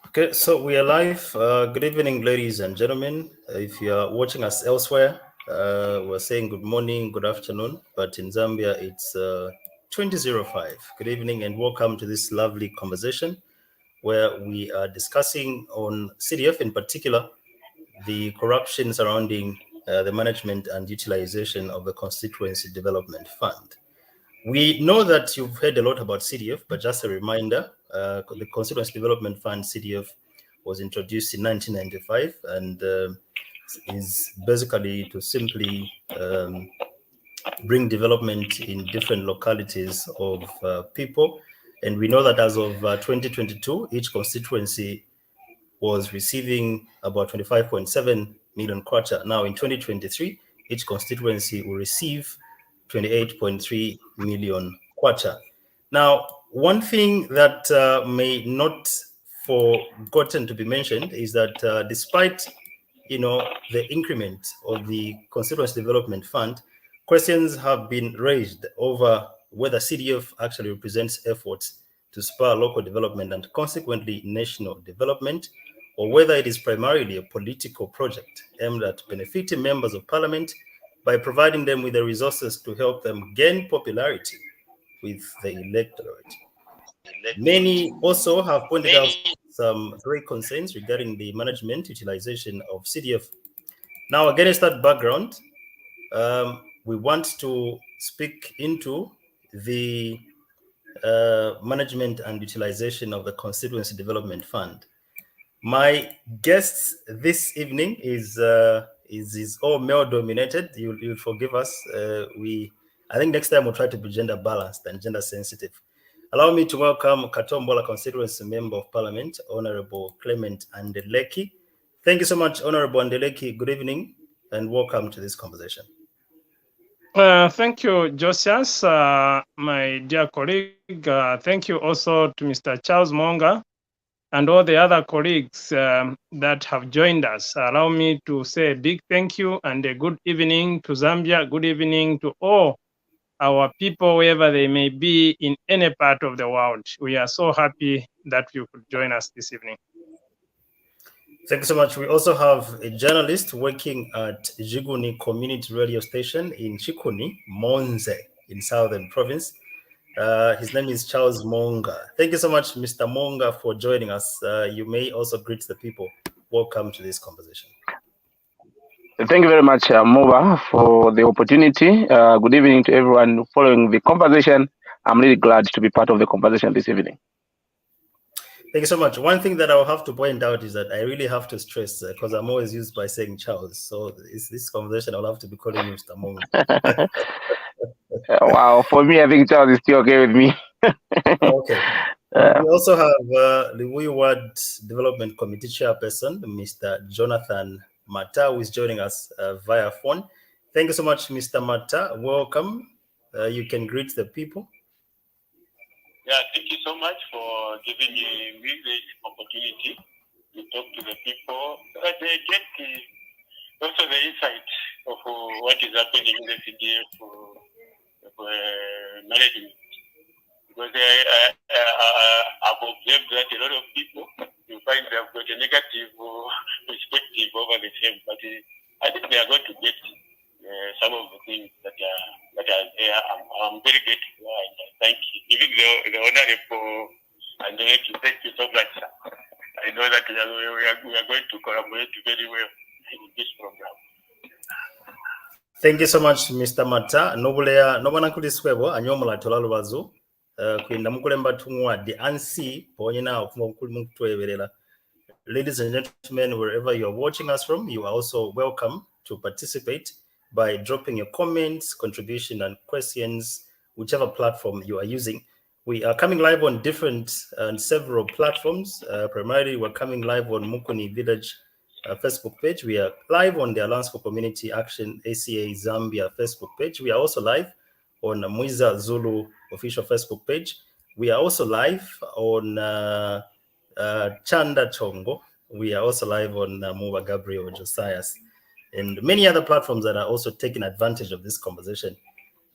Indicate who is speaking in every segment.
Speaker 1: Okay, so we are live. Good evening, ladies and gentlemen. If you are watching us elsewhere, we're saying good morning, good afternoon, but in Zambia it's 20:05. Good evening and welcome to this lovely conversation where we are discussing on CDF, in particular, the corruption surrounding the management and utilization of the Constituency Development Fund. We know that you've heard a lot about CDF, but just a reminder, the Constituency Development Fund, CDF, was introduced in 1995 and is basically to simply bring development in different localities of people. And we know that as of 2022, each constituency was receiving about 25.7 million kwacha. Now in 2023, each constituency will receive 28.3 million kwacha. Now, one thing that may not forgotten to be mentioned is that despite the increment of the Constituency Development Fund, questions have been raised over whether CDF actually represents efforts to spur local development and consequently national development, or whether it is primarily a political project aimed at benefiting members of parliament by providing them with the resources to help them gain popularity with the electorate. Many also have pointed out some great concerns regarding the management utilization of CDF. Now, against that background, we want to speak into the management and utilization of the Constituency Development Fund. My guests this evening is all male dominated. You'll forgive us. I think next time we'll try to be gender balanced and gender sensitive. Allow me to welcome Katombola Constituency Member of Parliament, Honorable Clement Andeleki. Thank you so much, Honorable Andeleki. Good evening and welcome to this conversation.
Speaker 2: Thank you, Josias, my dear colleague. Thank you also to Mr. Charles Moonga and all the other colleagues that have joined us. Allow me to say a big thank you and a good evening to Zambia. Good evening to all our people, wherever they may be in any part of the world. We are so happy that you could join us this evening.
Speaker 1: Thank you so much. We also have a journalist working at Chikuni Community Radio Station in Chikuni, Monze, in Southern Province. His name is Charles Moonga. Thank you so much, Mr. Moonga, for joining us. You may also greet the people. Welcome to this conversation.
Speaker 3: Thank you very much, Muuba, for the opportunity. Good evening to everyone following the conversation. I'm really glad to be part of the conversation this evening.
Speaker 1: Thank you so much. One thing that I'll have to point out is that I really have to stress, because I'm always used by saying Charles. So this conversation, I'll have to be calling you Mr. Moonga.
Speaker 3: Wow, for me, I think Charles is still okay with me.
Speaker 1: Okay. We also have Libuyu Ward Development Committee Chairperson, Mr. Jonathan Mata, who is joining us via phone. Thank you so much, Mr. Mata. Welcome. You can greet the people.
Speaker 4: Yeah, thank you so much for giving me this opportunity to talk to the people. But they get also the insight of what is happening in the CDF management. Because I've observed that a lot of people, you find they have got a negative perspective over the same, but I think they are going to get some of the things that are there. I'm very grateful and thank you. Even the Honorable Andeleki, thank you so much, sir. I know that we are going to collaborate very well in this program.
Speaker 1: Thank you so much, Mr. Mata. Nobana kuliswebo anyomola tolalo bazo. Kuinda mukulemba tungwa the ansi ponyina okufuma mukutweberera. Ladies and gentlemen, wherever you are watching us from, you are also welcome to participate by dropping your comments, contribution, and questions, whichever platform you are using. We are coming live on different and several platforms. Primarily, we're coming live on Mukuni Village Facebook page. We are live on the Alliance for Community Action ACA Zambia Facebook page. We are also live on Muiza Zulu official Facebook page. We are also live on Chanda Chongo. We are also live on Muuba Gabriel Josias and many other platforms that are also taking advantage of this conversation.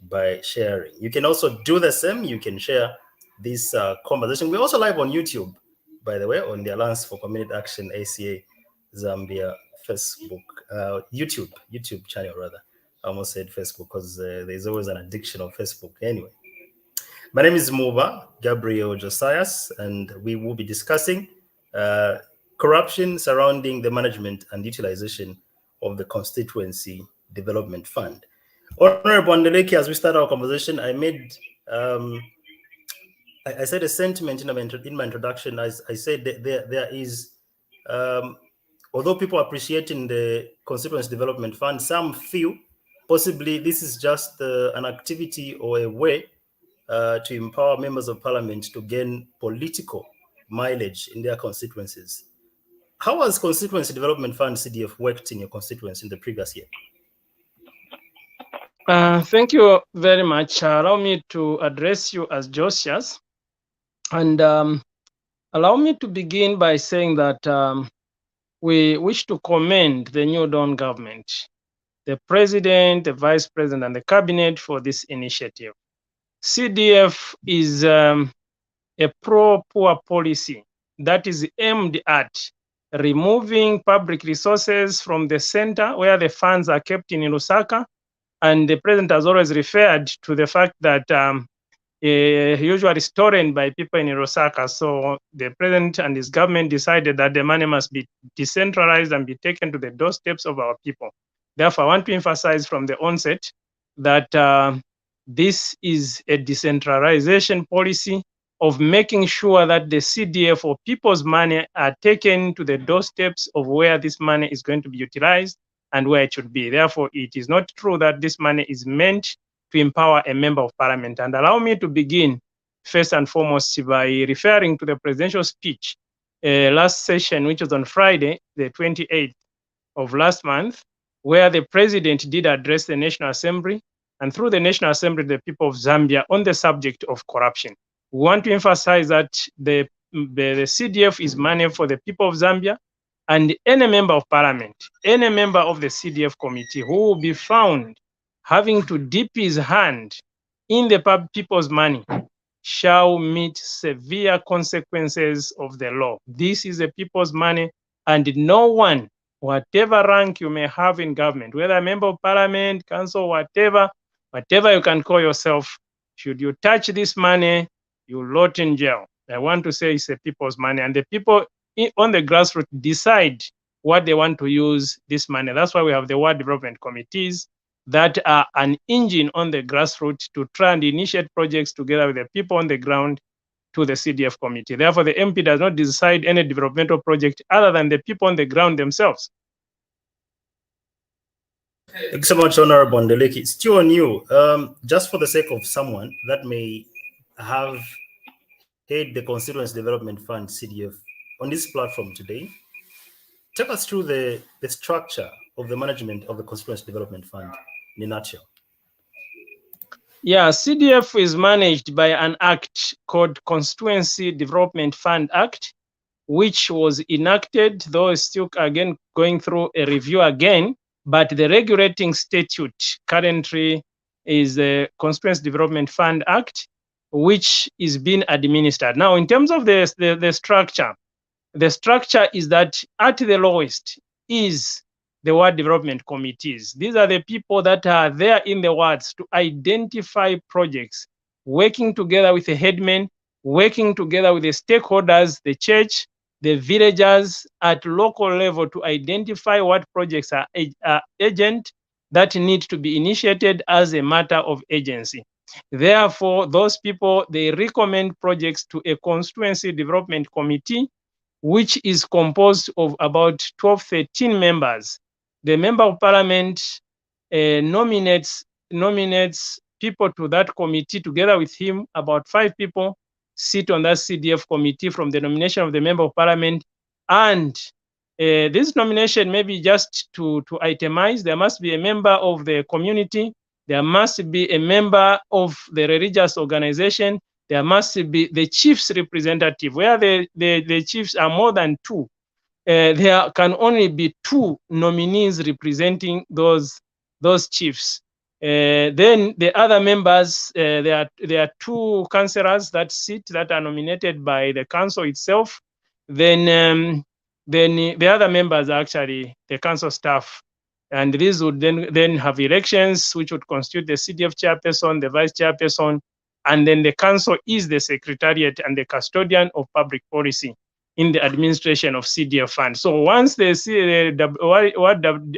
Speaker 1: by sharing. You can also do the same. You can share this conversation. We're also live on YouTube, by the way, on the Alliance for Community Action ACA Zambia Facebook, YouTube channel rather. I almost said Facebook because there's always an addiction of Facebook. Anyway, my name is Muuba Gabriel Josias, and we will be discussing corruption surrounding the management and utilization of the Constituency Development Fund. Honorable Andeleki, as we start our conversation, I made I said a sentiment in my introduction. I said that there is, although people are appreciating the Constituency Development Fund, some feel possibly this is just an activity or a way to empower members of parliament to gain political mileage in their constituencies. How has Constituency Development Fund CDF worked in your constituency in the previous year?
Speaker 2: Thank you very much. Allow me to address you as Josias. And allow me to begin by saying that we wish to commend the New Dawn government, the president, the vice president, and the cabinet for this initiative. CDF is a pro-poor policy that is aimed at removing public resources from the center where the funds are kept in Lusaka. And the president has always referred to the fact that usually stolen by people in Lusaka. So the president and his government decided that the money must be decentralized and be taken to the doorsteps of our people. Therefore, I want to emphasize from the onset that this is a decentralization policy of making sure that the CDF or people's money are taken to the doorsteps of where this money is going to be utilized and where it should be. Therefore, it is not true that this money is meant to empower a member of parliament. And allow me to begin first and foremost by referring to the presidential speech last session, which was on Friday, the 28th of last month, where the president did address the National Assembly and through the National Assembly, the people of Zambia on the subject of corruption. We want to emphasize that the CDF is money for the people of Zambia, and any member of parliament, any member of the CDF committee who will be found having to dip his hand in the people's money shall meet severe consequences of the law. This is the people's money, and no one, whatever rank you may have in government, whether a member of parliament, council, whatever you can call yourself, should you touch this money, you rot in jail. I want to say it's the people's money, and the people on the grassroots decide what they want to use this money. That's why we have the ward development committees that are an engine on the grassroots to try and initiate projects together with the people on the ground to the CDF committee. Therefore, the MP does not decide any developmental project other than the people on the ground themselves.
Speaker 1: Thank you so much, Honorable Andeleki. Still on you, just for the sake of someone that may have heard the Constituency Development Fund CDF on this platform today, take us through the structure of the management of the Constituency Development Fund in a nutshell.
Speaker 2: Yeah, CDF is managed by an act called Constituency Development Fund Act, which was enacted, though it's still again going through a review again, but the regulating statute currently is the Constituency Development Fund Act, which is being administered. Now, in terms of the structure is that at the lowest is the ward development committees. These are the people that are there in the wards to identify projects, working together with the headmen, working together with the stakeholders, the church, the villagers at local level to identify what projects are urgent that need to be initiated as a matter of urgency. Therefore, those people, they recommend projects to a constituency development committee, which is composed of about 12, 13 members. The member of parliament nominates people to that committee. Together with him, about 5 people sit on that CDF committee from the nomination of the member of parliament. And this nomination, maybe just to itemize, there must be a member of the community, there must be a member of the religious organization, there must be the chief's representative. Where the chiefs are more than 2, there can only be 2 nominees representing those chiefs. Then the other members, there are 2 councillors that are nominated by the council itself. Then the other members are actually the council staff, and these would then have elections, which would constitute the CDF chairperson, the vice chairperson, and then the council is the secretariat and the custodian of public policy in the administration of CDF fund. So once the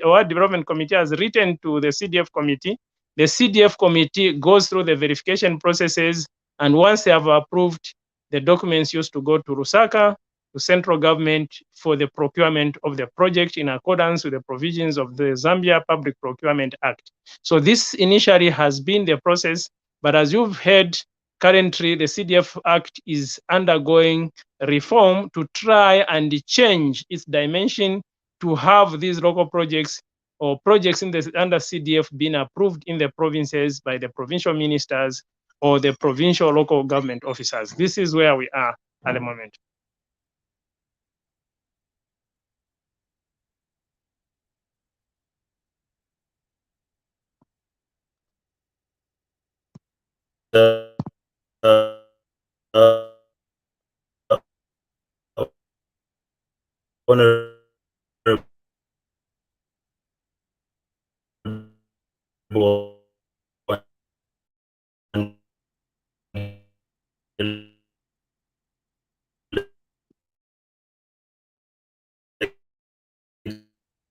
Speaker 2: Ward Development Committee has written to the CDF committee, the CDF committee goes through the verification processes, and once they have approved, the documents used to go to Lusaka, to central government for the procurement of the project in accordance with the provisions of the Zambia Public Procurement Act. So this initially has been the process, but as you've heard, currently the CDF Act is undergoing reform to try and change its dimension to have these local projects or projects under CDF being approved in the provinces by the provincial ministers or the provincial local government officers. This is where we are at the moment.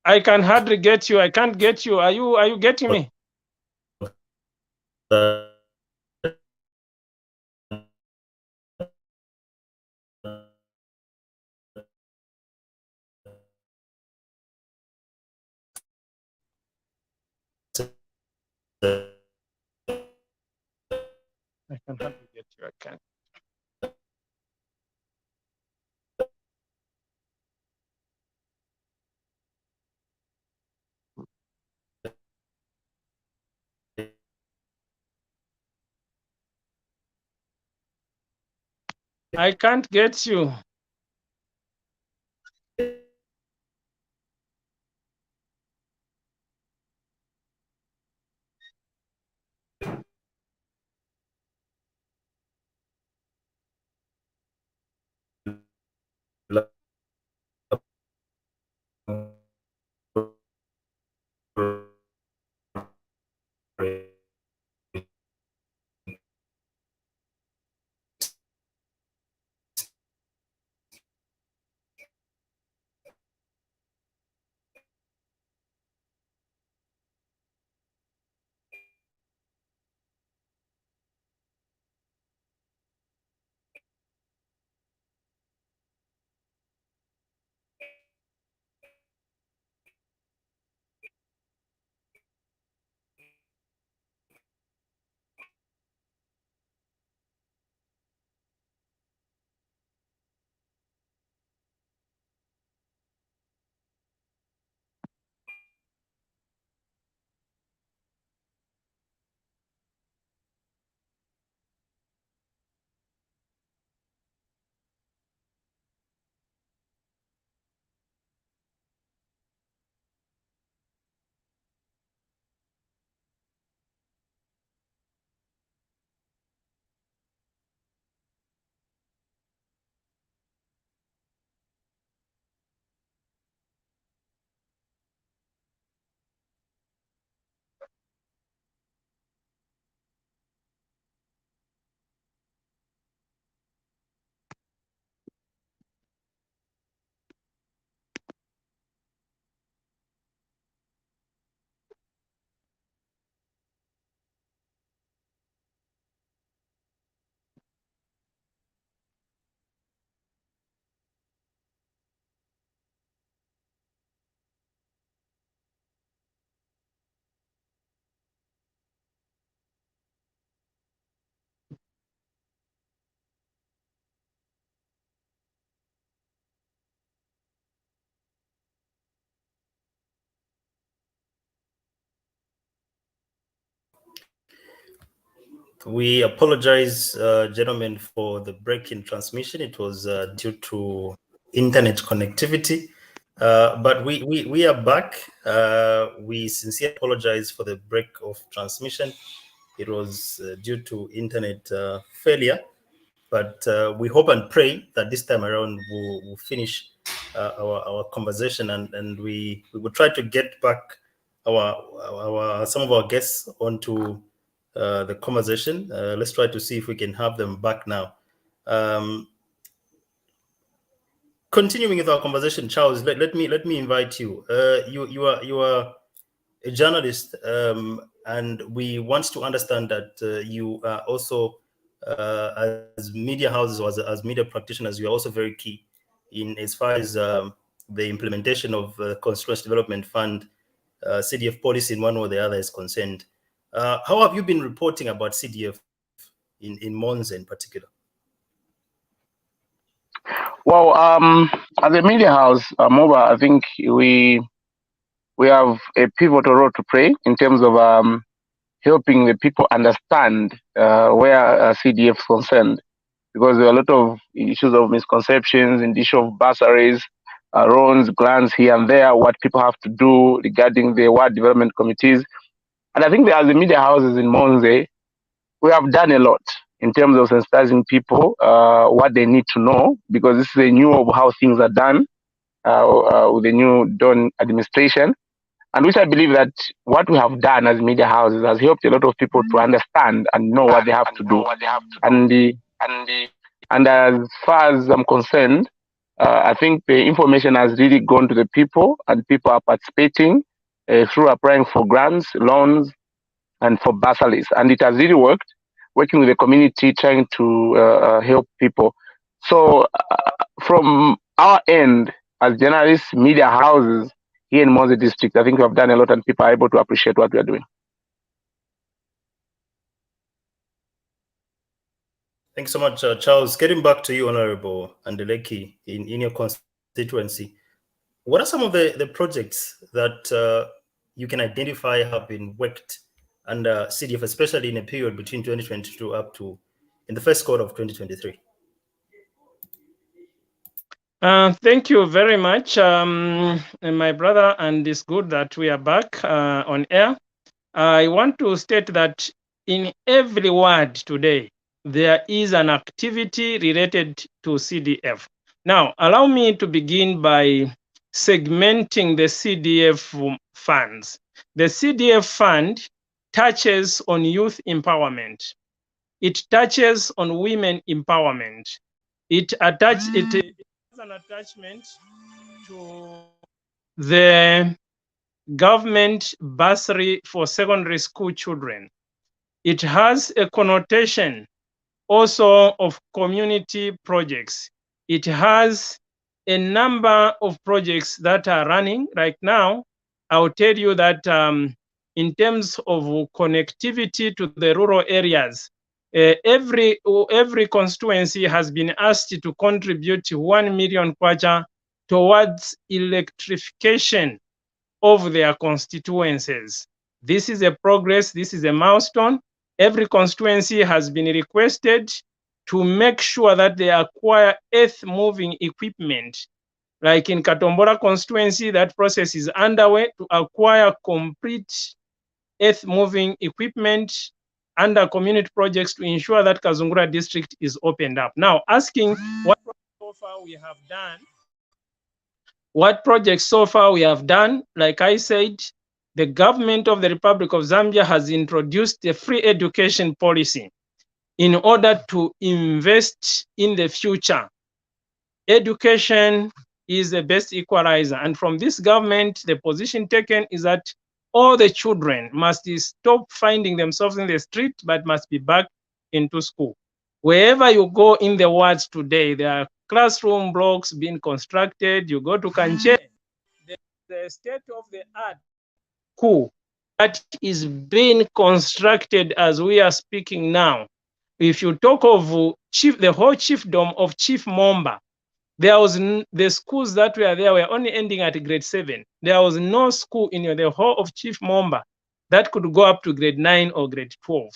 Speaker 2: I can hardly get you. I can't get you. Are you getting me? I can hardly get you. I can't. I can't get you.
Speaker 1: We apologize, gentlemen, for the break in transmission. It was due to internet connectivity. But we are back. We sincerely apologize for the break of transmission. It was due to internet failure, but we hope and pray that this time around we'll finish our conversation, and we will try to get back some of our guests onto the conversation. Let's try to see if we can have them back now. Continuing with our conversation, Charles, let me invite you. You are a journalist, and we want to understand that you are also as media houses or as media practitioners, you are also very key in as far as the implementation of Constituency Development Fund, CDF policy in one or the other is concerned. How have you been reporting about CDF in Monza in particular?
Speaker 3: Well, as a media house, Muuba, I think we have a pivotal role to play in terms of helping the people understand where CDF is concerned, because there are a lot of issues of misconceptions in the issue of bursaries, loans, grants here and there, what people have to do regarding the ward development committees. And I think that as the media houses in Monza, we have done a lot in terms of sensitizing people what they need to know, because this is a new of how things are done with the new Dawn administration, and which I believe that what we have done as media houses has helped a lot of people to understand and know what they have to do. And as far as I'm concerned, I think the information has really gone to the people, and people are participating through applying for grants, loans, and for bursaries, and it has really worked, working with the community, trying to help people. So from our end, as journalists, media houses here in Monza district, I think we have done a lot, and people are able to appreciate what we are doing.
Speaker 1: Thanks so much, Charles. Getting back to you, Honorable Andeleki, in your constituency, what are some of the projects that you can identify have been worked under CDF, especially in a period between 2022 up to in the first quarter of 2023?
Speaker 2: Thank you very much, my brother, and it's good that we are back on air. I want to state that in every ward today, there is an activity related to CDF. Now, allow me to begin by segmenting the CDF funds. The CDF fund touches on youth empowerment. It touches on women empowerment. It has an attachment to the government bursary for secondary school children. It has a connotation also of community projects. It has a number of projects that are running right now. I'll tell you that in terms of connectivity to the rural areas, every constituency has been asked to contribute 1 million kwacha towards electrification of their constituencies. This is a progress, this is a milestone. Every constituency has been requested to make sure that they acquire earth-moving equipment. Like in Katombola constituency, that process is underway to acquire complete earth-moving equipment under community projects to ensure that Kazungura district is opened up. Now, asking what so far we have done, what projects so far we have done, like I said, the government of the Republic of Zambia has introduced a free education policy in order to invest in the future. Education is the best equalizer. And from this government, the position taken is that all the children must stop finding themselves in the street, but must be back into school. Wherever you go in the wards today, there are classroom blocks being constructed. You go to Kanche, the state-of-the-art school that is being constructed as we are speaking now. If you talk of the whole chiefdom of Chief Momba, there was the schools that were there were only ending at grade 7. There was no school in the whole of Chief Momba that could go up to grade 9 or grade 12.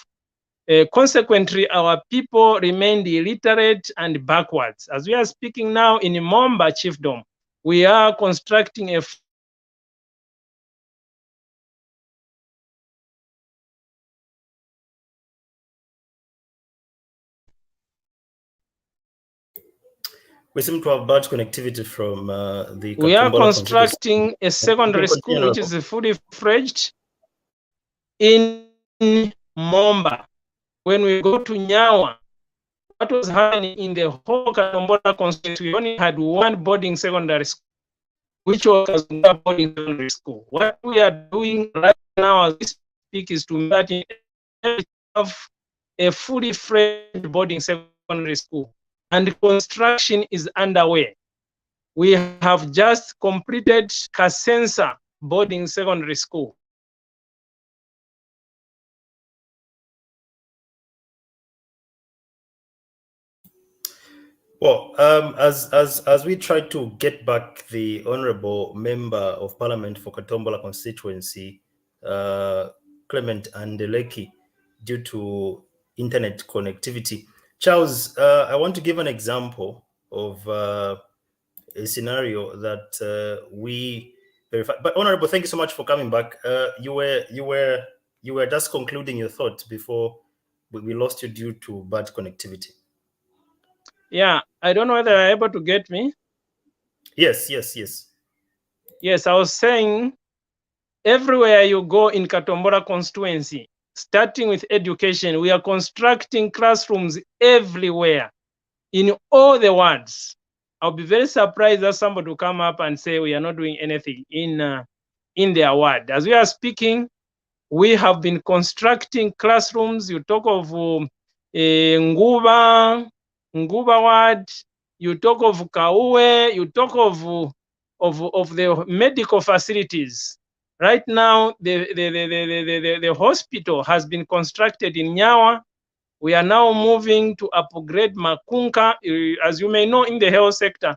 Speaker 2: Consequently, our people remained illiterate and backwards. As we are speaking now in Momba chiefdom, We are constructing a
Speaker 1: We seem to have bad connectivity from the
Speaker 2: we are
Speaker 1: Katombola constituency.
Speaker 2: constructing a secondary school which is fully fledged in Momba. When we go to Nyawa, what was happening in the whole Katombola constituency, we only had one boarding secondary school, which was Kazunga boarding secondary school. What we are doing right now as we speak is to make have a fully fledged boarding secondary school, and construction is underway. We have just completed Kasensa boarding secondary school.
Speaker 1: Well, as we try to get back the honourable member of Parliament for Katombola constituency, Clement Andeleki, due to internet connectivity. Charles, I want to give an example of a scenario that we verified. But honourable, thank you so much for coming back. You were just concluding your thought before we lost you due to bad connectivity.
Speaker 2: Yeah, I don't know whether you're able to get me.
Speaker 1: Yes.
Speaker 2: Yes, I was saying everywhere you go in Katombola constituency, starting with education, we are constructing classrooms everywhere in all the wards. I'll be very surprised that somebody will come up and say we are not doing anything in their ward. As we are speaking, we have been constructing classrooms. You talk of Nguba ward, you talk of Kauwe, you talk of the medical facilities. Right now, the hospital has been constructed in Nyawa. We are now moving to upgrade Makunka. As you may know, in the health sector,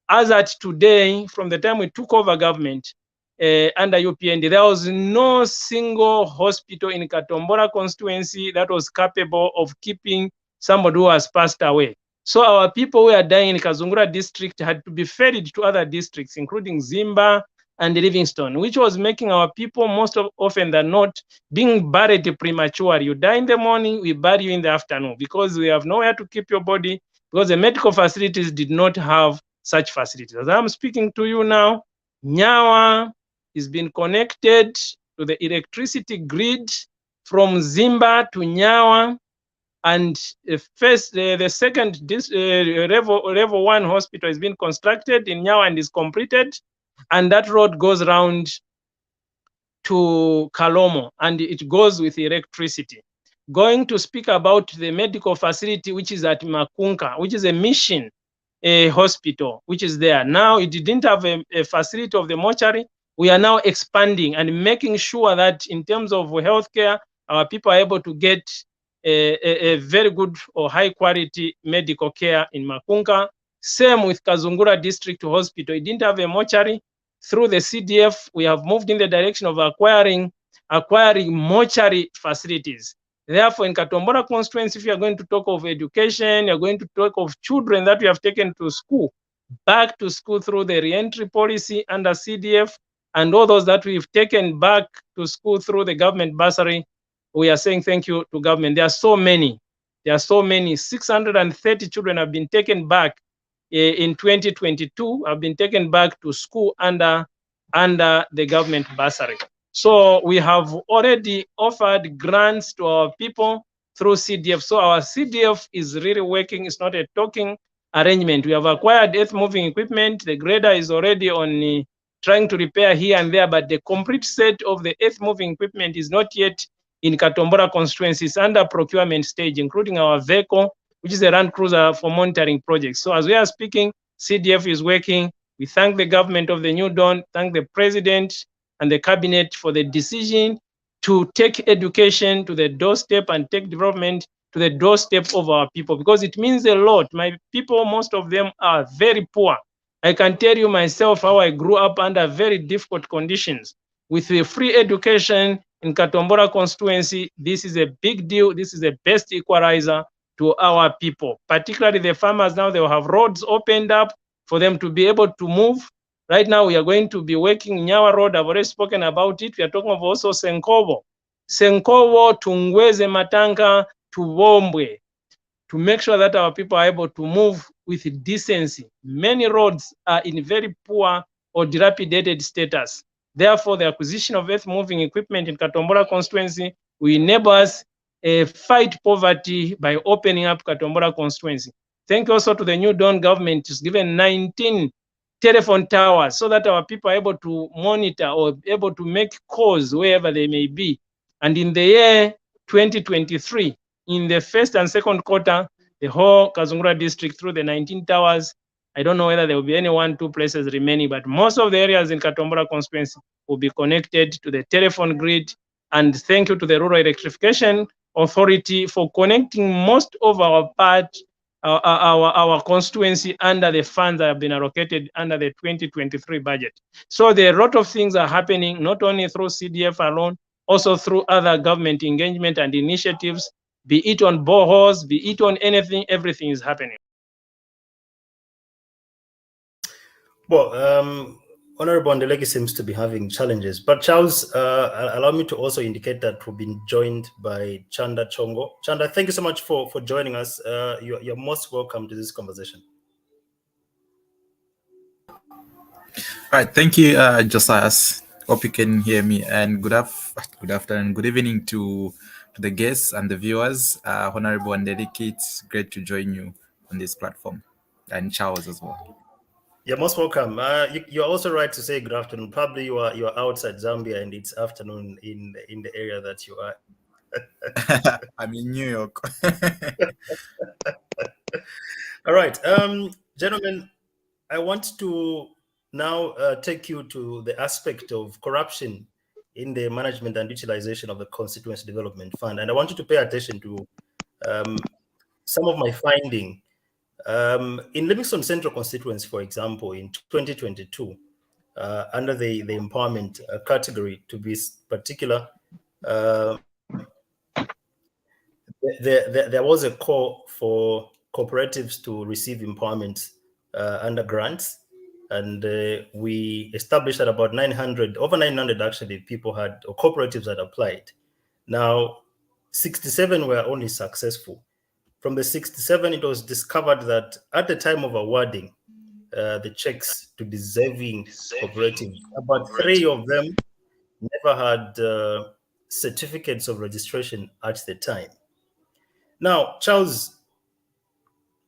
Speaker 2: as at today, from the time we took over government under UPND, there was no single hospital in Katombola constituency that was capable of keeping somebody who has passed away. So our people who are dying in Kazungura district had to be ferried to other districts, including Zimba and Livingston, which was making our people most often than not being buried prematurely. You die in the morning, we bury you in the afternoon because we have nowhere to keep your body, because the medical facilities did not have such facilities. As I'm speaking to you now, Nyawa is being connected to the electricity grid from Zimba to Nyawa, and the second level 1 hospital is being constructed in Nyawa and is completed, and that road goes around to Kalomo and it goes with electricity. Going to speak about the medical facility which is at Makunka, which is a mission hospital which is there. Now it didn't have a facility of the mortuary. We are now expanding and making sure that in terms of healthcare, our people are able to get a very good or high quality medical care in Makunka. Same with Kazungura District Hospital. It didn't have a mortuary. Through the CDF, we have moved in the direction of acquiring mortuary facilities. Therefore, in Katombola constituency, if you are going to talk of education, you're going to talk of children that we have taken to school, back to school through the re-entry policy under CDF, and all those that we've taken back to school through the government bursary, we are saying thank you to government. There are so many. 630 children have been taken back in 2022, have been taken back to school under the government bursary. So we have already offered grants to our people through CDF. So our CDF is really working. It's not a talking arrangement. We have acquired earth moving equipment. The grader is already on trying to repair here and there, but the complete set of the earth moving equipment is not yet in Katombola constituency. It's under procurement stage, including our vehicle, which is a Land Cruiser for monitoring projects. So as we are speaking, CDF is working. We thank the government of the New Dawn, thank the president and the cabinet for the decision to take education to the doorstep and take development to the doorstep of our people, because it means a lot. My people, most of them are very poor. I can tell you myself how I grew up under very difficult conditions. With the free education in Katombola constituency, this is a big deal. This is the best equalizer to our people, particularly the farmers. Now they will have roads opened up. for them to be able to move. Right now, we are going to be working Nyawa Road. I've already spoken about it. We are talking of also Senkovo, Tungweze, Matanga to Wombwe, to make sure that our people are able to move with decency. Many roads are in very poor or dilapidated status. Therefore, the acquisition of earth-moving equipment in Katombola constituency will enable us fight poverty by opening up Katombola constituency. Thank you also to the New Dawn government, who's given 19 telephone towers so that our people are able to monitor or able to make calls wherever they may be. And in the year 2023, in the first and second quarter, the whole Kazungura district through the 19 towers, I don't know whether there will be any 1-2 places remaining, but most of the areas in Katombola constituency will be connected to the telephone grid. And thank you to the Rural Electrification Authority for connecting most of our constituency under the funds that have been allocated under the 2023 budget. So there are a lot of things are happening, not only through CDF alone, also through other government engagement and initiatives, be it on boreholes, be it on anything, everything is happening.
Speaker 1: Well, Honorable Andeleki seems to be having challenges, but Charles, allow me to also indicate that we've been joined by Chanda Chongo. Chanda, thank you so much for joining us. You're most welcome to this conversation.
Speaker 5: All right, thank you, Josias. Hope you can hear me. And good afternoon, good evening to the guests and the viewers. Honorable Andeleki, it's great to join you on this platform, and Charles as well.
Speaker 1: You're most welcome. You're also right to say good afternoon. Probably you are outside Zambia and it's afternoon in the area that you are.
Speaker 5: I'm in New York.
Speaker 1: All right, gentlemen, I want to now take you to the aspect of corruption in the management and utilization of the Constituency Development Fund, and I want you to pay attention to some of my finding. In Livingston Central Constituency, for example, in 2022, under the empowerment category, to be particular, there was a call for cooperatives to receive empowerment under grants, and we established that about 900, over 900 actually, people had, or cooperatives had applied. Now, 67 were only successful. From the 67, it was discovered that at the time of awarding the checks to deserving cooperatives, about 3 of them never had certificates of registration at the time. Now, Charles,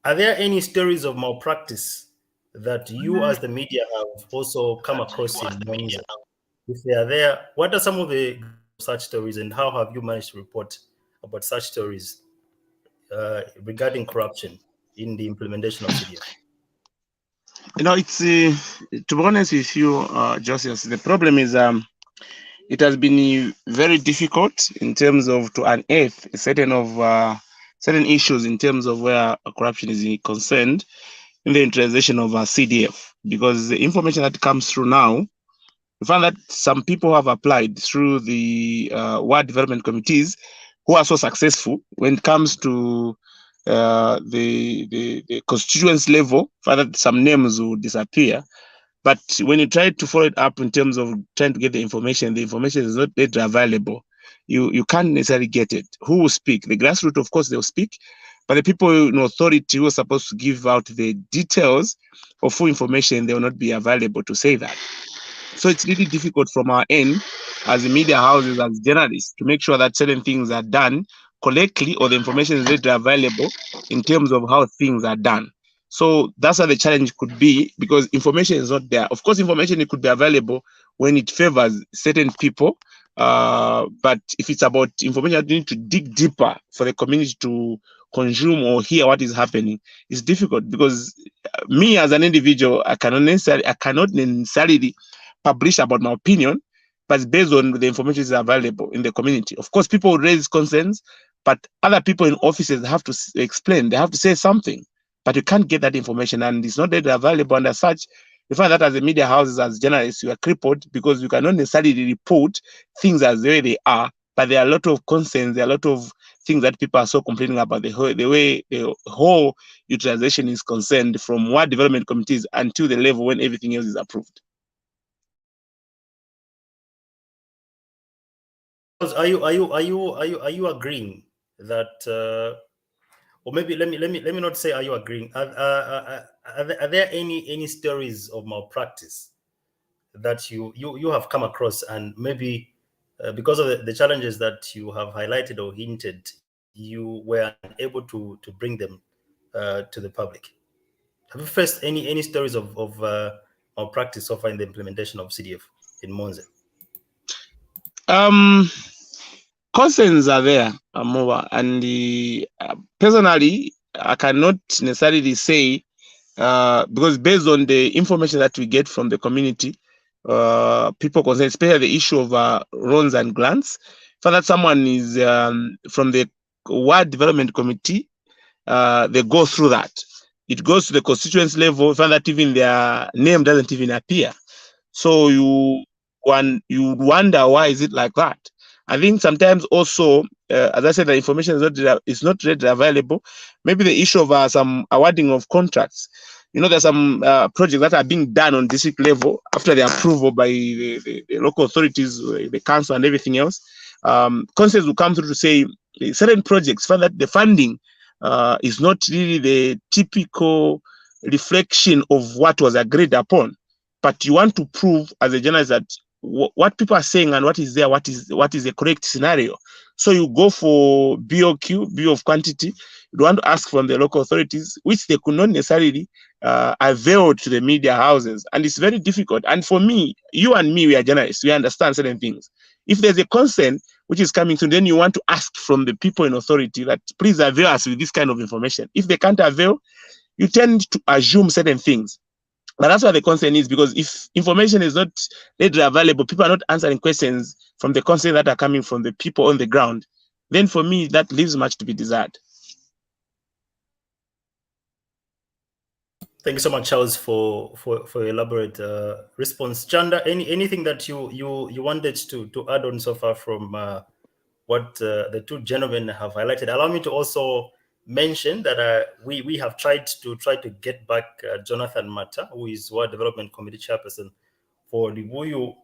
Speaker 1: are there any stories of malpractice that you as the media have also come across in Moonga? If they are there, what are some of the such stories, and how have you managed to report about such stories regarding corruption in the implementation of CDF?
Speaker 3: You know, it's to be honest with you, Josias, the problem is it has been very difficult in terms of to unearth certain issues in terms of where corruption is concerned in the utilization of CDF, because the information that comes through now, we find that some people have applied through the ward development committees who are so successful when it comes to the constituency level. Find that some names will disappear, but when you try to follow it up in terms of trying to get the information is not readily available. You can't necessarily get it. Who will speak? The grassroots, of course, they'll speak, but the people in authority who are supposed to give out the details or full information, they will not be available to say that. So it's really difficult from our end as the media houses, as journalists, to make sure that certain things are done correctly or the information is readily available in terms of how things are done. So that's how the challenge could be, because information is not there. Of course, information it could be available when it favors certain people, but if it's about information that you need to dig deeper for the community to consume or hear what is happening, it's difficult, because me as an individual, I cannot necessarily publish about my opinion, but it's based on the information is available in the community. Of course, people raise concerns, but other people in offices have to explain, they have to say something, but you can't get that information and it's not readily available. And as such, you find that as the media houses, as journalists, you are crippled because you cannot necessarily report things as the way they are, but there are a lot of concerns, there are a lot of things that people are so complaining about, the way the whole utilization is concerned, from ward development committees until the level when everything else is approved.
Speaker 1: Are you agreeing that, or maybe let me not say are you agreeing? Are there any stories of malpractice that you have come across, and maybe because of the challenges that you have highlighted or hinted, you were unable to bring them to the public? Have you faced any stories of malpractice so far in the implementation of CDF in Monze?
Speaker 3: Concerns are there, Muuba, and personally, I cannot necessarily say, because based on the information that we get from the community, people concerned, especially the issue of loans and grants, for that someone is from the ward development committee, they go through that. It goes to the constituency level, find that even their name doesn't even appear. So you wonder why is it like that. I think sometimes also, as I said, the information is not readily available. Maybe the issue of some awarding of contracts. You know, there's some projects that are being done on district level after the approval by the local authorities, the council, and everything else. Concerns will come through to say certain projects find that the funding is not really the typical reflection of what was agreed upon. But you want to prove as a journalist that what people are saying and what is there, what is the correct scenario. So you go for BOQ, bill of quantity. You want to ask from the local authorities, which they could not necessarily avail to the media houses. And it's very difficult. And for me, you and me, we are journalists. We understand certain things. If there's a concern which is coming through, then you want to ask from the people in authority that please avail us with this kind of information. If they can't avail, you tend to assume certain things. But that's what the concern is, because if information is not readily available, people are not answering questions from the concerns that are coming from the people on the ground, then for me, that leaves much to be desired.
Speaker 1: Thank you so much, Charles, for your elaborate response. Chanda, anything that you wanted to add on so far from what the two gentlemen have highlighted? Allow me to also mention that we have tried to get back Jonathan Mata, who is Ward Development Committee Chairperson for Libuyu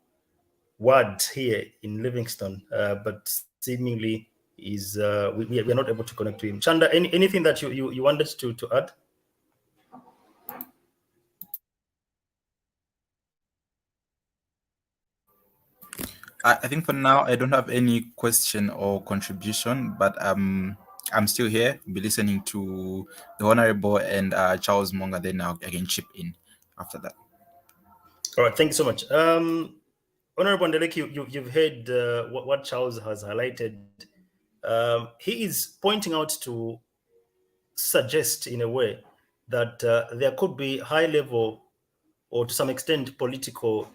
Speaker 1: Ward here in Livingston, but seemingly is we are not able to connect to him. Chanda, anything that you wanted to add?
Speaker 5: I think for now I don't have any question or contribution, but I'm still here. I'll be listening to the Honorable and Charles Moonga. Then I can chip in after that.
Speaker 1: All right, thank you so much. Honorable Andeleki, you've heard what Charles has highlighted. He is pointing out to suggest in a way that there could be high level or to some extent political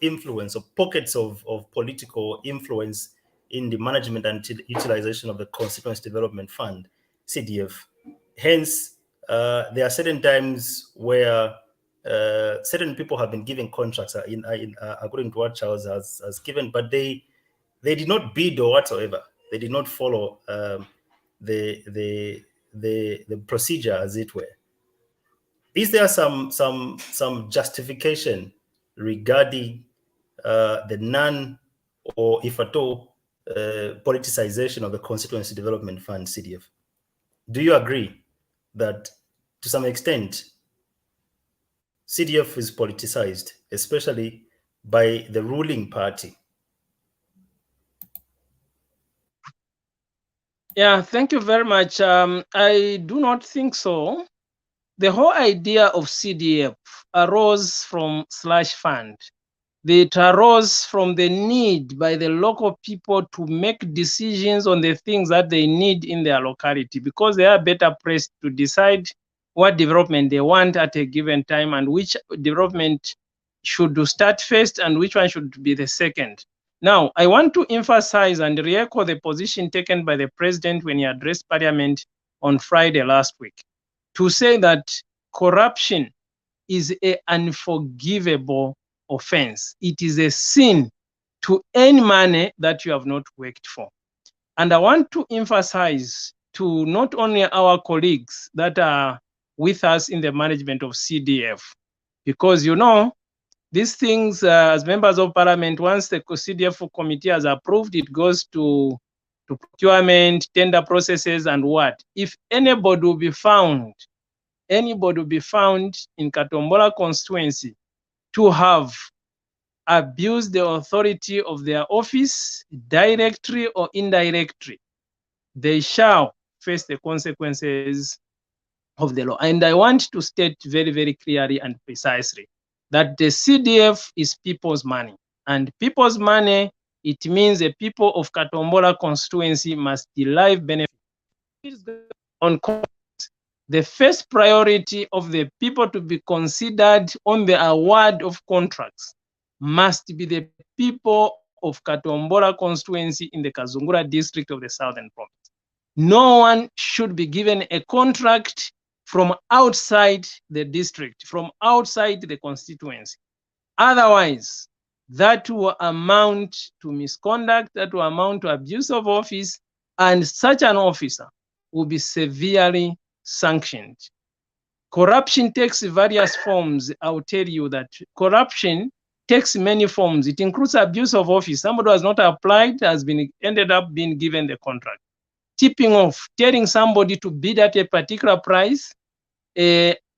Speaker 1: influence or pockets of political influence in the management and utilization of the Constituency Development Fund, CDF. Hence, there are certain times where certain people have been given contracts according to what Charles has given, but they did not bid or whatsoever. They did not follow the procedure, as it were. Is there some justification regarding the non, or if at all, politicization of the Constituency Development Fund, CDF? Do you agree that to some extent CDF is politicized, especially by the ruling party?
Speaker 2: Yeah, thank you very much. I do not think so. The whole idea of CDF arose from slash fund. It arose from the need by the local people to make decisions on the things that they need in their locality, because they are better placed to decide what development they want at a given time and which development should start first and which one should be the second. Now, I want to emphasize and re-echo the position taken by the president when he addressed Parliament on Friday last week, to say that corruption is an unforgivable offense. It is a sin to earn money that you have not worked for. And I want to emphasize to not only our colleagues that are with us in the management of CDF, because you know, these things, as members of parliament, once the CDF committee has approved, it goes to procurement, tender processes, and what. If anybody will be found in Katombola constituency to have abused the authority of their office, directly or indirectly, they shall face the consequences of the law. And I want to state very, very clearly and precisely that the CDF is people's money. And people's money, it means the people of Katombola constituency must derive benefit on contracts. The first priority of the people to be considered on the award of contracts must be the people of Katombola constituency in the Kazungura district of the Southern Province. No one should be given a contract from outside the district, from outside the constituency. Otherwise, that will amount to misconduct, that will amount to abuse of office, and such an officer will be severely sanctioned. Corruption takes various forms. I'll tell you that corruption takes many forms. It includes abuse of office. Somebody who has not applied ended up being given the contract. Tipping off, telling somebody to bid at a particular price,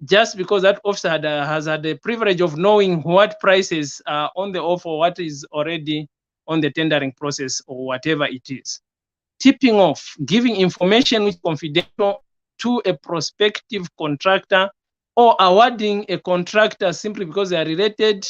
Speaker 2: just because that officer has had the privilege of knowing what prices are on the offer, what is already on the tendering process, or whatever it is. Tipping off, giving information which is confidential to a prospective contractor, or awarding a contractor simply because they are related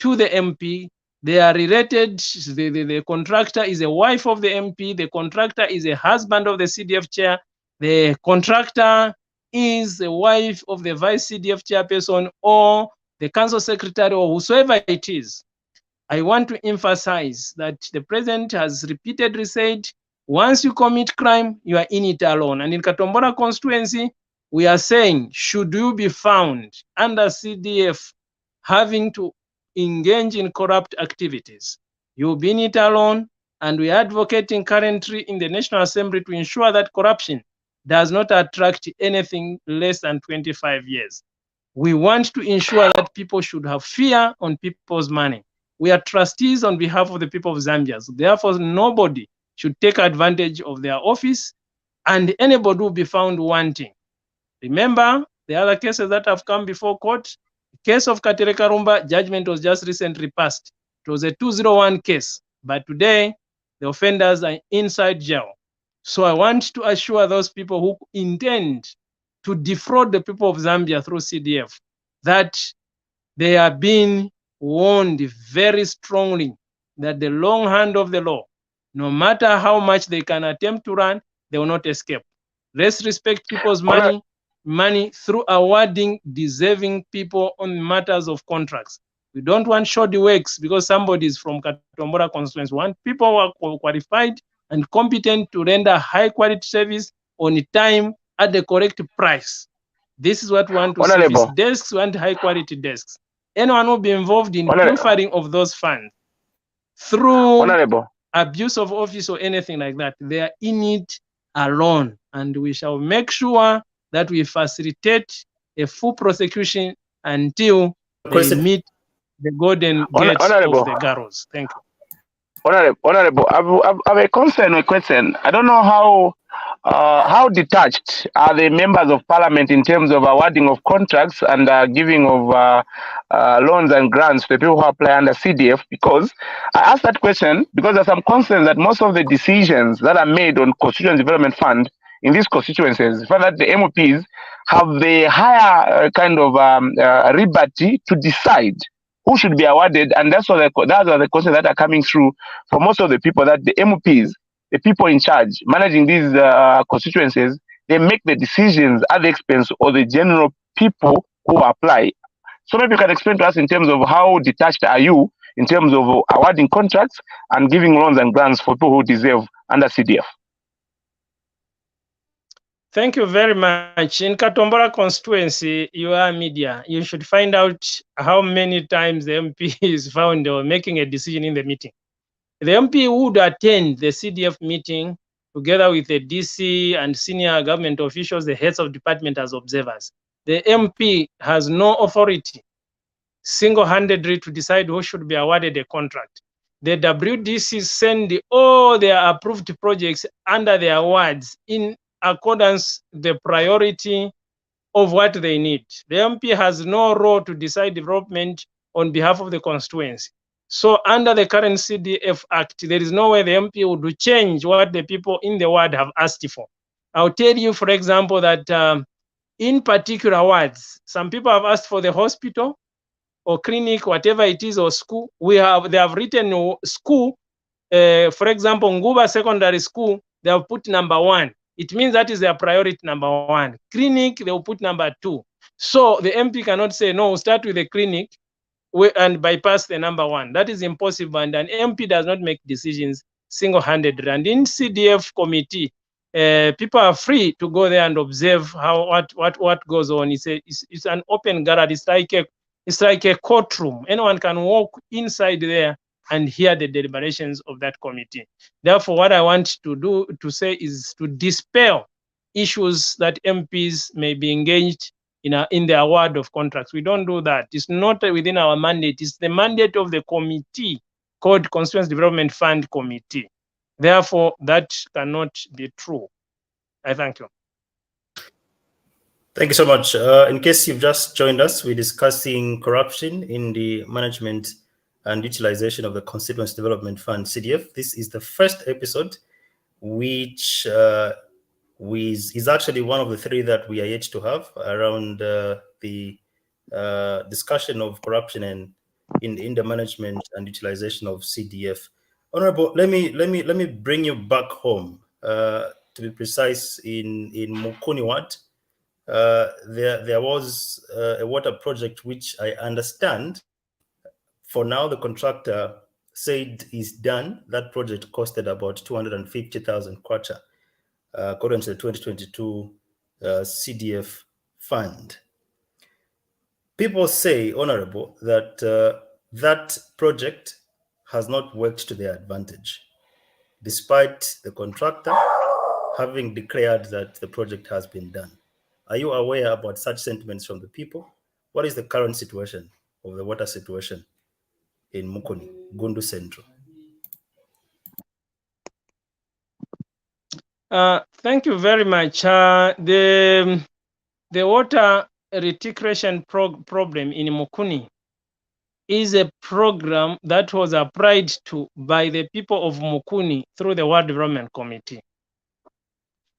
Speaker 2: to the MP. They are related, the contractor is a wife of the MP, the contractor is a husband of the CDF chair, the contractor is the wife of the vice CDF chairperson, or the council secretary, or whosoever it is. I want to emphasize that the president has repeatedly said, once you commit crime, you are in it alone. And in Katombola constituency, we are saying, should you be found under CDF having to engage in corrupt activities, you'll be in it alone. And we are advocating currently in the National Assembly to ensure that corruption does not attract anything less than 25 years. We want to ensure that people should have fear on people's money. We are trustees on behalf of the people of Zambia. So therefore, nobody should take advantage of their office, and anybody will be found wanting. Remember the other cases that have come before court. The case of Katereka Rumba, judgment was just recently passed. It was a 201 case, but today the offenders are inside jail. So I want to assure those people who intend to defraud the people of Zambia through CDF that they are being warned very strongly that the long hand of the law, no matter how much they can attempt to run, they will not escape. Let's respect people's money through awarding deserving people on matters of contracts. We don't want shoddy works because somebody is from Katombola constituency. We want people who are qualified and competent to render high quality service on time at the correct price. This is what we want to see. Desks, we want high quality desks. Anyone who will be involved in pilfering of those funds through abuse of office or anything like that, they are in it alone. And we shall make sure that we facilitate a full prosecution until they meet the golden gates of the gallows. Thank you.
Speaker 3: Honorable, I have a concern, a question. I don't know how detached are the members of parliament in terms of awarding of contracts and giving of loans and grants to the people who apply under CDF, because I asked that question because there's some concern that most of the decisions that are made on Constituency Development Fund in these constituencies, for that the MOPs have the higher kind of liberty to decide who should be awarded, and those are the questions that are coming through for most of the people, that the MOPs, the people in charge managing these constituencies, they make the decisions at the expense of the general people who apply. So maybe you can explain to us in terms of how detached are you in terms of awarding contracts and giving loans and grants for people who deserve under CDF.
Speaker 2: Thank you very much. In Katombola constituency, you are media. You should find out how many times the MP is found or making a decision in the meeting. The MP would attend the CDF meeting together with the DC and senior government officials, the heads of department as observers. The MP has no authority single-handedly to decide who should be awarded a contract. The WDC send all their approved projects under their awards in accordance with the priority of what they need. The MP has no role to decide development on behalf of the constituency. So under the current CDF Act, there is no way the MP would change what the people in the ward have asked for. I'll tell you, for example, that in particular wards, some people have asked for the hospital or clinic, whatever it is, or school. They have written school. For example, Nguba Secondary School, they have put number 1. It means that is their priority number 1. Clinic, they will put number 2. So the MP cannot say, no, start with the clinic and bypass the number 1. That is impossible, and an MP does not make decisions single-handedly. And in CDF committee, people are free to go there and observe what goes on. It's an open gallery. It's like a courtroom. Anyone can walk inside there and hear the deliberations of that committee. Therefore, what I want to say is to dispel issues that MPs may be engaged in the award of contracts. We don't do that. It's not within our mandate. It's the mandate of the committee called Constituency Development Fund Committee. Therefore, that cannot be true. I thank you.
Speaker 1: Thank you so much. In case you've just joined us, we're discussing corruption in the management and utilization of the Constituency Development Fund, CDF. This is the first episode, which is actually one of the 3 that we are yet to have around the discussion of corruption and in the management and utilization of CDF. Honorable, let me bring you back home. To be precise, in Mukuni Ward, there was a water project which I understand for now the contractor said is done. That project costed about 250,000 kwacha, according to the 2022 CDF fund. People say, Honorable, that that project has not worked to their advantage, despite the contractor having declared that the project has been done. Are you aware about such sentiments from the people? What is the current situation of the water situation in Mukuni, Gundu Central?
Speaker 2: Thank you very much. The water reticulation problem in Mukuni is a program that was applied to by the people of Mukuni through the World Development Committee.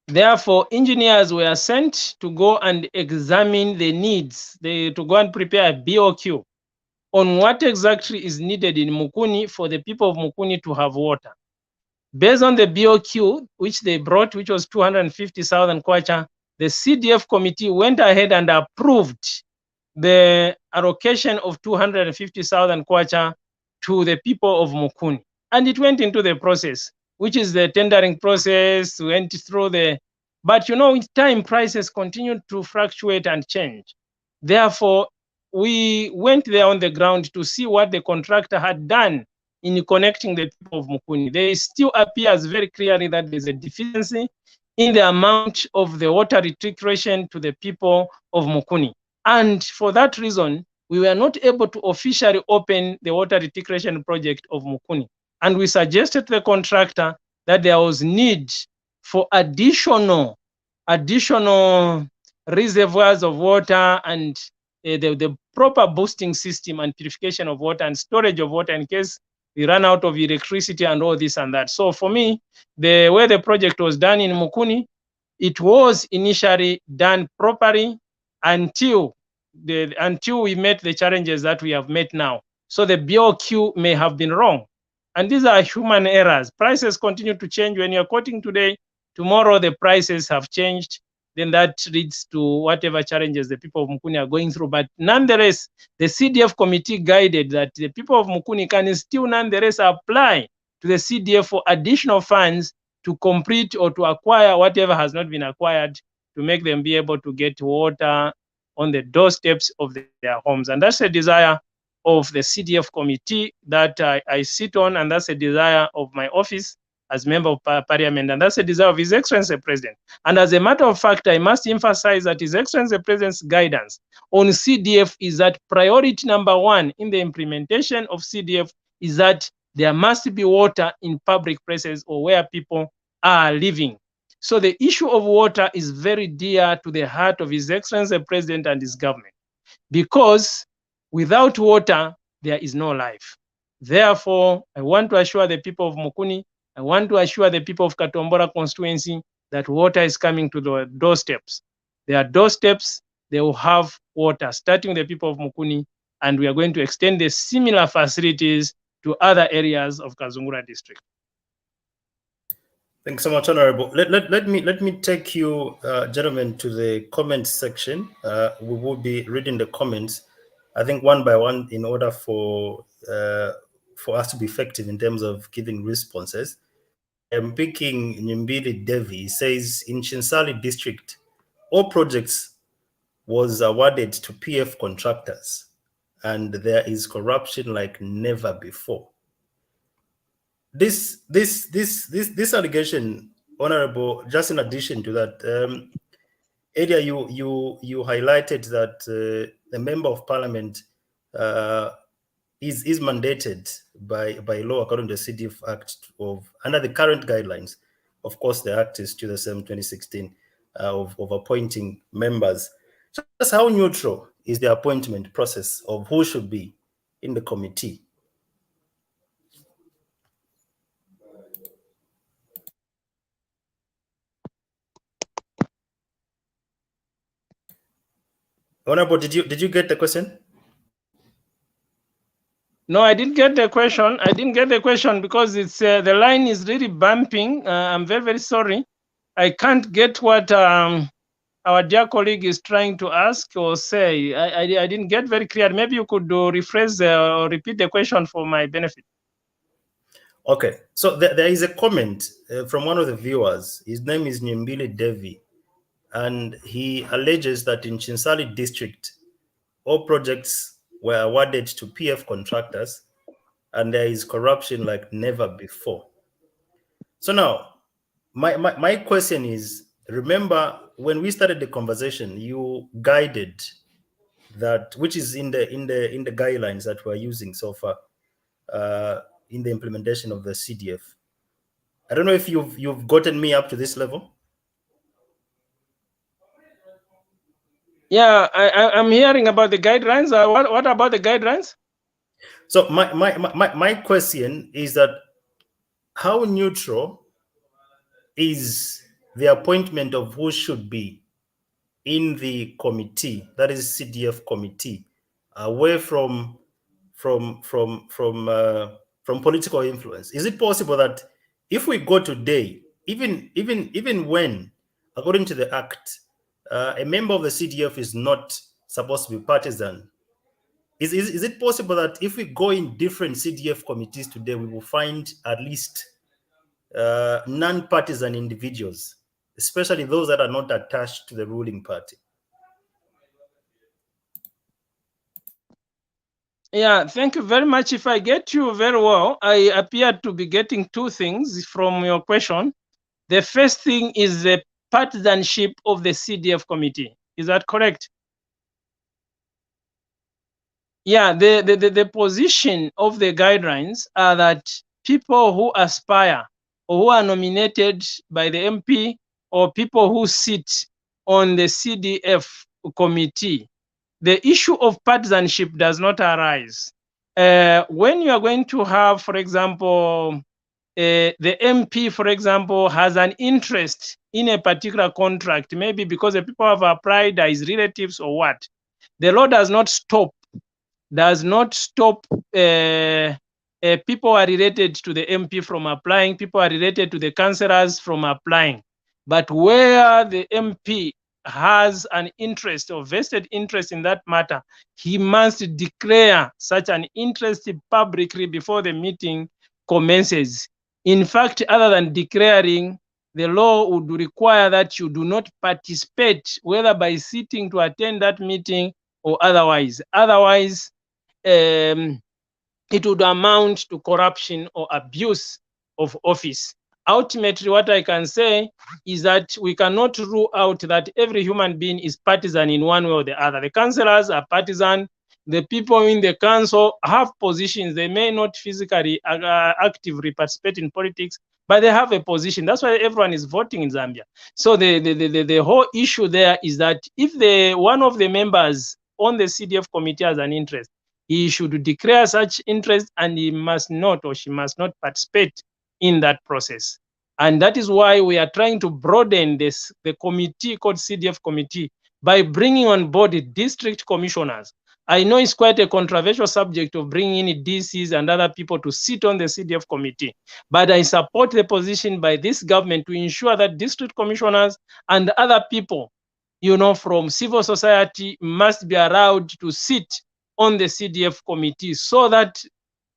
Speaker 2: Therefore, engineers were sent to go and examine the needs, to go and prepare a BOQ on what exactly is needed in Mukuni for the people of Mukuni to have water. Based on the BOQ, which they brought, which was 250,000 kwacha, the CDF committee went ahead and approved the allocation of 250,000 kwacha to the people of Mukuni. And it went into the process, which is the tendering process, went through but with time, prices continued to fluctuate and change. Therefore, we went there on the ground to see what the contractor had done in connecting the people of Mukuni. There still appears very clearly that there's a deficiency in the amount of the water reticulation to the people of Mukuni. And for that reason, we were not able to officially open the water reticulation project of Mukuni. And we suggested to the contractor that there was need for additional reservoirs of water and the proper boosting system and purification of water and storage of water in case we run out of electricity and all this and that. So for me, the way the project was done in Mukuni, it was initially done properly until we met the challenges that we have met now. So the BOQ may have been wrong. And these are human errors. Prices continue to change. When you're quoting today, tomorrow the prices have changed. Then that leads to whatever challenges the people of Mukuni are going through. But nonetheless, the CDF committee guided that the people of Mukuni can still nonetheless apply to the CDF for additional funds to complete or to acquire whatever has not been acquired to make them be able to get water on the doorsteps of their homes. And that's a desire of the CDF committee that I sit on, and that's a desire of my office as member of parliament, and that's the desire of His Excellency the President. And as a matter of fact, I must emphasize that His Excellency the President's guidance on CDF is that priority number one in the implementation of CDF is that there must be water in public places or where people are living. So the issue of water is very dear to the heart of His Excellency the President and his government, because without water, there is no life. Therefore, I want to assure the people of Mukuni, I want to assure the people of Katombola constituency that water is coming to the doorsteps. Their doorsteps, they will have water, starting with the people of Mukuni, and we are going to extend the similar facilities to other areas of Kazungura district.
Speaker 1: Thanks so much, Honorable. Let me take you, gentlemen, to the comments section. We will be reading the comments, I think, one by one, in order for us to be effective in terms of giving responses. I'm picking Nyimbili Devi. He says, in Chinsali district, all projects was awarded to PF contractors, and there is corruption like never before. This allegation, Honorable, just in addition to that, earlier you highlighted that the member of parliament is mandated by law according to the CDF Act of under the current guidelines. Of course, the Act is to the same 2016 of appointing members. So that's how neutral is the appointment process of who should be in the committee. Honorable, did you get the question?
Speaker 2: No, I didn't get the question. I didn't get the question because it's the line is really bumping. I'm very, very sorry. I can't get what our dear colleague is trying to ask or say. I didn't get very clear. Maybe you could rephrase or repeat the question for my benefit.
Speaker 1: Okay, so there is a comment from one of the viewers. His name is Nyimbili Devi, and he alleges that in Chinsali district, all projects were awarded to PF contractors, and there is corruption like never before. So now, my question is, remember when we started the conversation, you guided that, which is in the guidelines that we're using so far, in the implementation of the CDF. I don't know if you've gotten me up to this level.
Speaker 2: Yeah, I'm hearing about the guidelines. What about the guidelines?
Speaker 1: So my question is that how neutral is the appointment of who should be in the committee, that is CDF committee, away from political influence? Is it possible that if we go today, even when, according to the Act, a member of the CDF is not supposed to be partisan, is it possible that if we go in different CDF committees today, we will find at least non-partisan individuals, especially those that are not attached to the ruling party?
Speaker 2: Yeah, thank you very much. If I get you very well, I appear to be getting two things from your question. The first thing is the partisanship of the CDF committee. Is that correct? Yeah, the position of the guidelines are that people who aspire or who are nominated by the MP or people who sit on the CDF committee, the issue of partisanship does not arise. When you are going to have, for example, the MP, for example, has an interest in a particular contract, maybe because the people have applied as his relatives or what, the law does not stop people are related to the MP from applying, people are related to the councillors from applying. But where the MP has an interest or vested interest in that matter, he must declare such an interest publicly before the meeting commences. In fact, other than declaring, the law would require that you do not participate, whether by sitting to attend that meeting or otherwise. Otherwise, it would amount to corruption or abuse of office. ultimately what I can say is that we cannot rule out that every human being is partisan in one way or the other. The councillors are partisan. The people in the council have positions. They may not physically actively participate in politics, but they have a position. That's why everyone is voting in Zambia. So the whole issue there is that if one of the members on the CDF committee has an interest, he should declare such interest, and he must not, or she must not, participate in that process. And that is why we are trying to broaden the committee called CDF committee by bringing on board the district commissioners. I know it's quite a controversial subject of bringing in DCs and other people to sit on the CDF committee, but I support the position by this government to ensure that district commissioners and other people, you know, from civil society must be allowed to sit on the CDF committee so that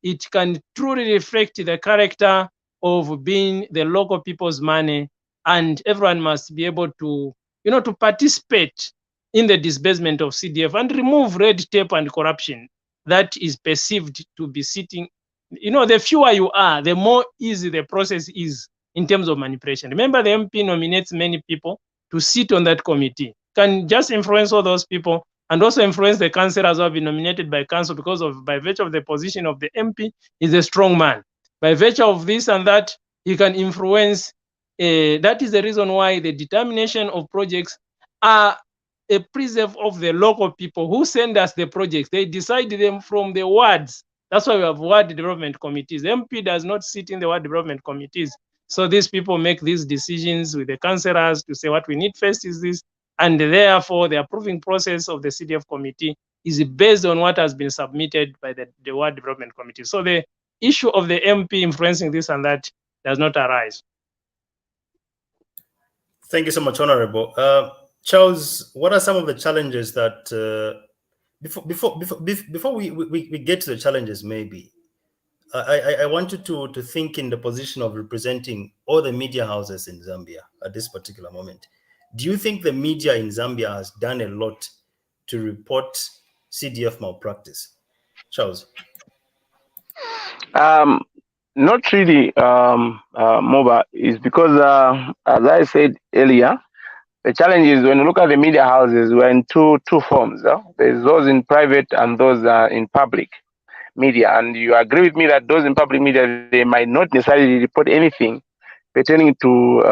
Speaker 2: it can truly reflect the character of being the local people's money, and everyone must be able to, you know, to participate in the disbursement of CDF and remove red tape and corruption that is perceived to be sitting. You know, the fewer you are, the more easy the process is in terms of manipulation. Remember, the MP nominates many people to sit on that committee. Can just influence all those people and also influence the councillors who have been nominated by council because of, by virtue of the position of the MP, is a strong man. By virtue of this and that, he can influence. That is the reason why the determination of projects are a preserve of the local people who send us the projects. They decide them from the wards. That's why we have ward development committees. MP does not sit in the ward development committees. So these people make these decisions with the councillors to say what we need first is this, and therefore the approving process of the CDF committee is based on what has been submitted by the ward development committee. So the issue of the MP influencing this and that does not arise.
Speaker 1: Thank you so much, Honorable. Charles, what are some of the challenges that before we get to the challenges, maybe I want you to think in the position of representing all the media houses in Zambia at this particular moment. Do you think the media in Zambia has done a lot to report CDF malpractice? Charles?
Speaker 3: Not really, Muuba, is because, as I said earlier, the challenge is when you look at the media houses, we're in two forms. There's those in private and those in public media. And you agree with me that those in public media, they might not necessarily report anything pertaining to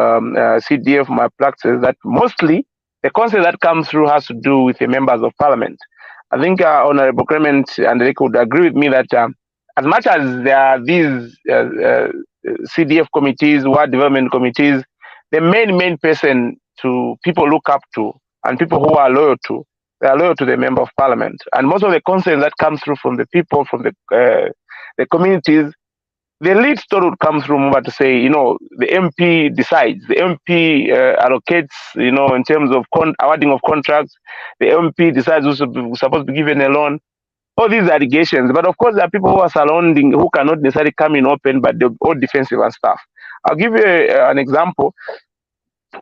Speaker 3: CDF malpractice, that mostly the concept that comes through has to do with the members of parliament. I think Honorable Clement and Andeleki would agree with me that as much as there are these CDF committees, ward development committees, the main person to people look up to and people who are loyal to, they are loyal to the member of parliament. And most of the concerns that comes through from the people, from the communities, the lead story would come through Muuba to say, you know, the MP decides, the MP allocates, you know, in terms of awarding of contracts, the MP decides who's supposed to be given a loan. All these allegations, but of course there are people who are surrounding who cannot necessarily come in open, but they're all defensive and stuff. I'll give you an example.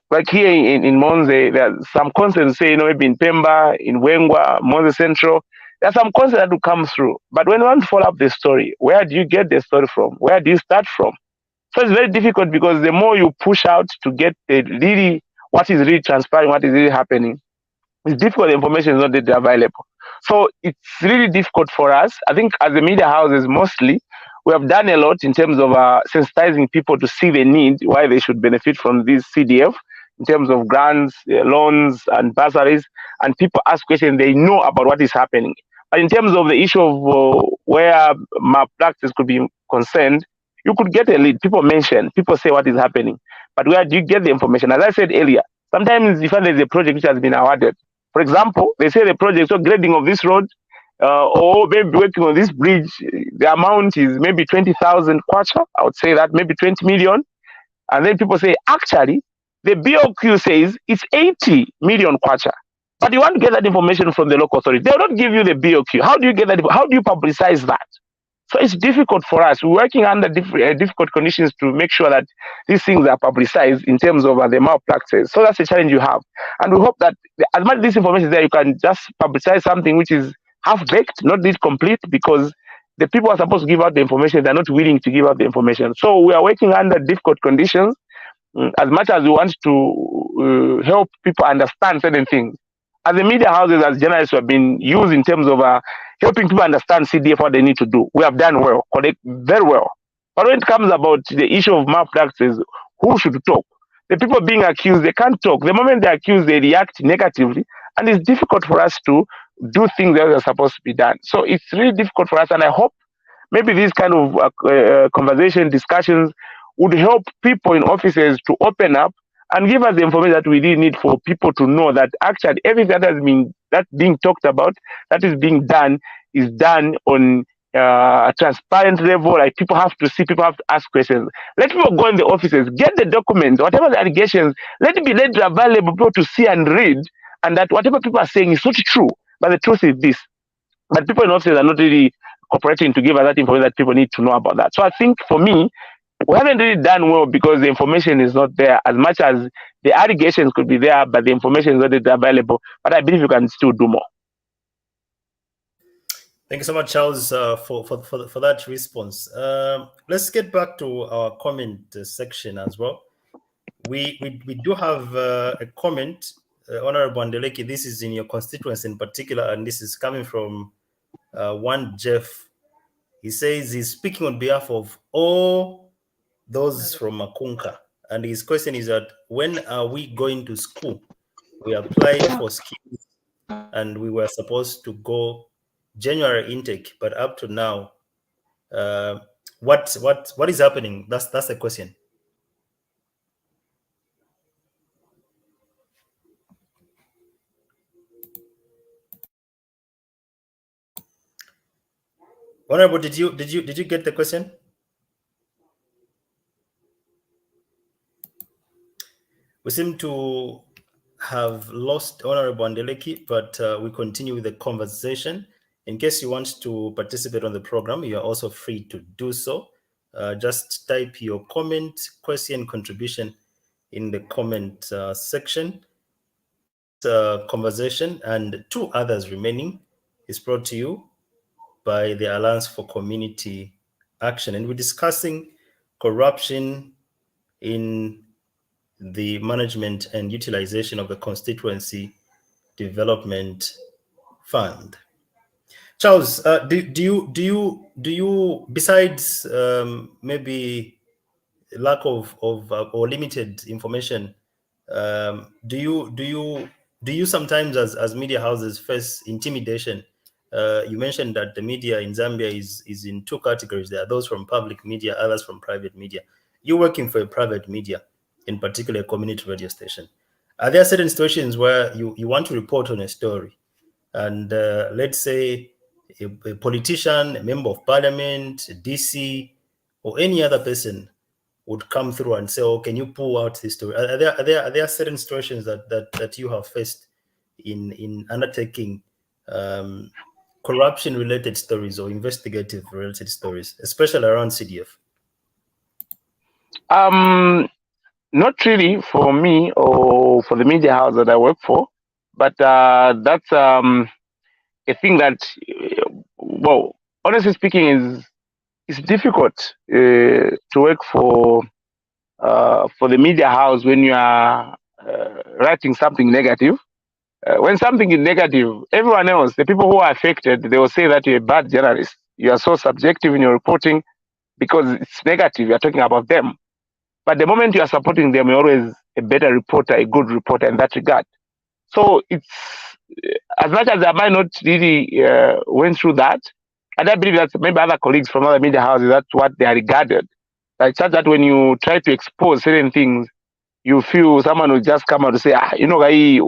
Speaker 3: Like here in Monze, there are some concerns say, you know, maybe in Pemba, in Wengwa, Monze Central, there are some concerns that will come through. But when you want to follow up the story, where do you get the story from? Where do you start from? So it's very difficult because the more you push out to get what is really transpiring, what is really happening, it's difficult. The information is not really available. So it's really difficult for us. I think as the media houses, mostly, we have done a lot in terms of sensitizing people to see the need, why they should benefit from this CDF, in terms of grants, loans, and bursaries. And people ask questions, they know about what is happening. But in terms of the issue of where malpractice could be concerned, you could get a lead. People mention, people say what is happening. But where do you get the information? As I said earlier, sometimes you find there's a project which has been awarded. For example, they say the project, so grading of this road, or maybe working on this bridge, the amount is maybe 20,000 kwacha. I would say that maybe 20 million. And then people say, actually, the BOQ says it's 80 million kwacha. But you want to get that information from the local authority. They will not give you the BOQ. How do you get that? How do you publicize that? So it's difficult for us. We're working under difficult conditions to make sure that these things are publicized in terms of the malpractice. So that's the challenge you have. And we hope that as much as this information is there, you can just publicize something which is half-baked, not this complete, because the people who are supposed to give out the information, they're not willing to give out the information. So we are working under difficult conditions. As much as we want to help people understand certain things, as the media houses, as journalists, have been used in terms of helping people understand CDF, what they need to do. We have done well, very well. But when it comes about the issue of malpractices, who should talk? The people being accused, they can't talk. The moment they're accused, they react negatively, and it's difficult for us to do things that are supposed to be done. So it's really difficult for us, and I hope maybe these kind of conversation, discussions would help people in offices to open up and give us the information that we really need for people to know that actually everything that's being talked about, that is being done, is done on a transparent level. Like people have to see, people have to ask questions. Let people go in the offices, get the documents, whatever the allegations, let it be made available for people to see and read, and that whatever people are saying is not true, but the truth is this. But people in offices are not really cooperating to give us that information that people need to know about that. So I think for me, we haven't really done well because the information is not there, as much as the allegations could be there, but the information is not available. But I believe you can still do more.
Speaker 1: Thank you so much, Charles, for that response. Let's get back to our comment section as well. We do have a comment, Honorable Andeleki. This is in your constituency in particular, and this is coming from one Jeff. He says he's speaking on behalf of all those from Makunka, and his question is that when are we going to school? We applied for skills and we were supposed to go January intake, but up to now, what is happening? That's the question. Honorable, did you get the question? We seem to have lost Honorable Andeleki, but we continue with the conversation. In case you want to participate on the program, you are also free to do so. Just type your comment, question, contribution in the comment section. Conversation and two others remaining is brought to you by the Alliance for Community Action. And we're discussing corruption in the management and utilization of the Constituency Development Fund. Charles, do you besides maybe lack of or limited information, do you sometimes as media houses face intimidation? You mentioned that the media in Zambia is in two categories. There are those from public media, others from private media. You're working for a private media, in particular a community radio station. Are there certain situations where you want to report on a story, and let's say a politician, a member of parliament, a DC, or any other person would come through and say, "Oh, can you pull out this story?" Are there certain situations that you have faced in undertaking corruption-related stories or investigative-related stories, especially around CDF?
Speaker 3: Not really for me or for the media house that I work for, but that's a thing that, well, honestly speaking, it's difficult to work for the media house when you are writing something negative. When something is negative, everyone else, the people who are affected, they will say that you're a bad journalist. You are so subjective in your reporting because it's negative. You're talking about them. But the moment you are supporting them, you're always a better reporter, a good reporter in that regard. So it's, as much as I might not really went through that, and I believe that maybe other colleagues from other media houses, that's what they are regarded. It's such that when you try to expose certain things, you feel someone will just come out to say, you know, this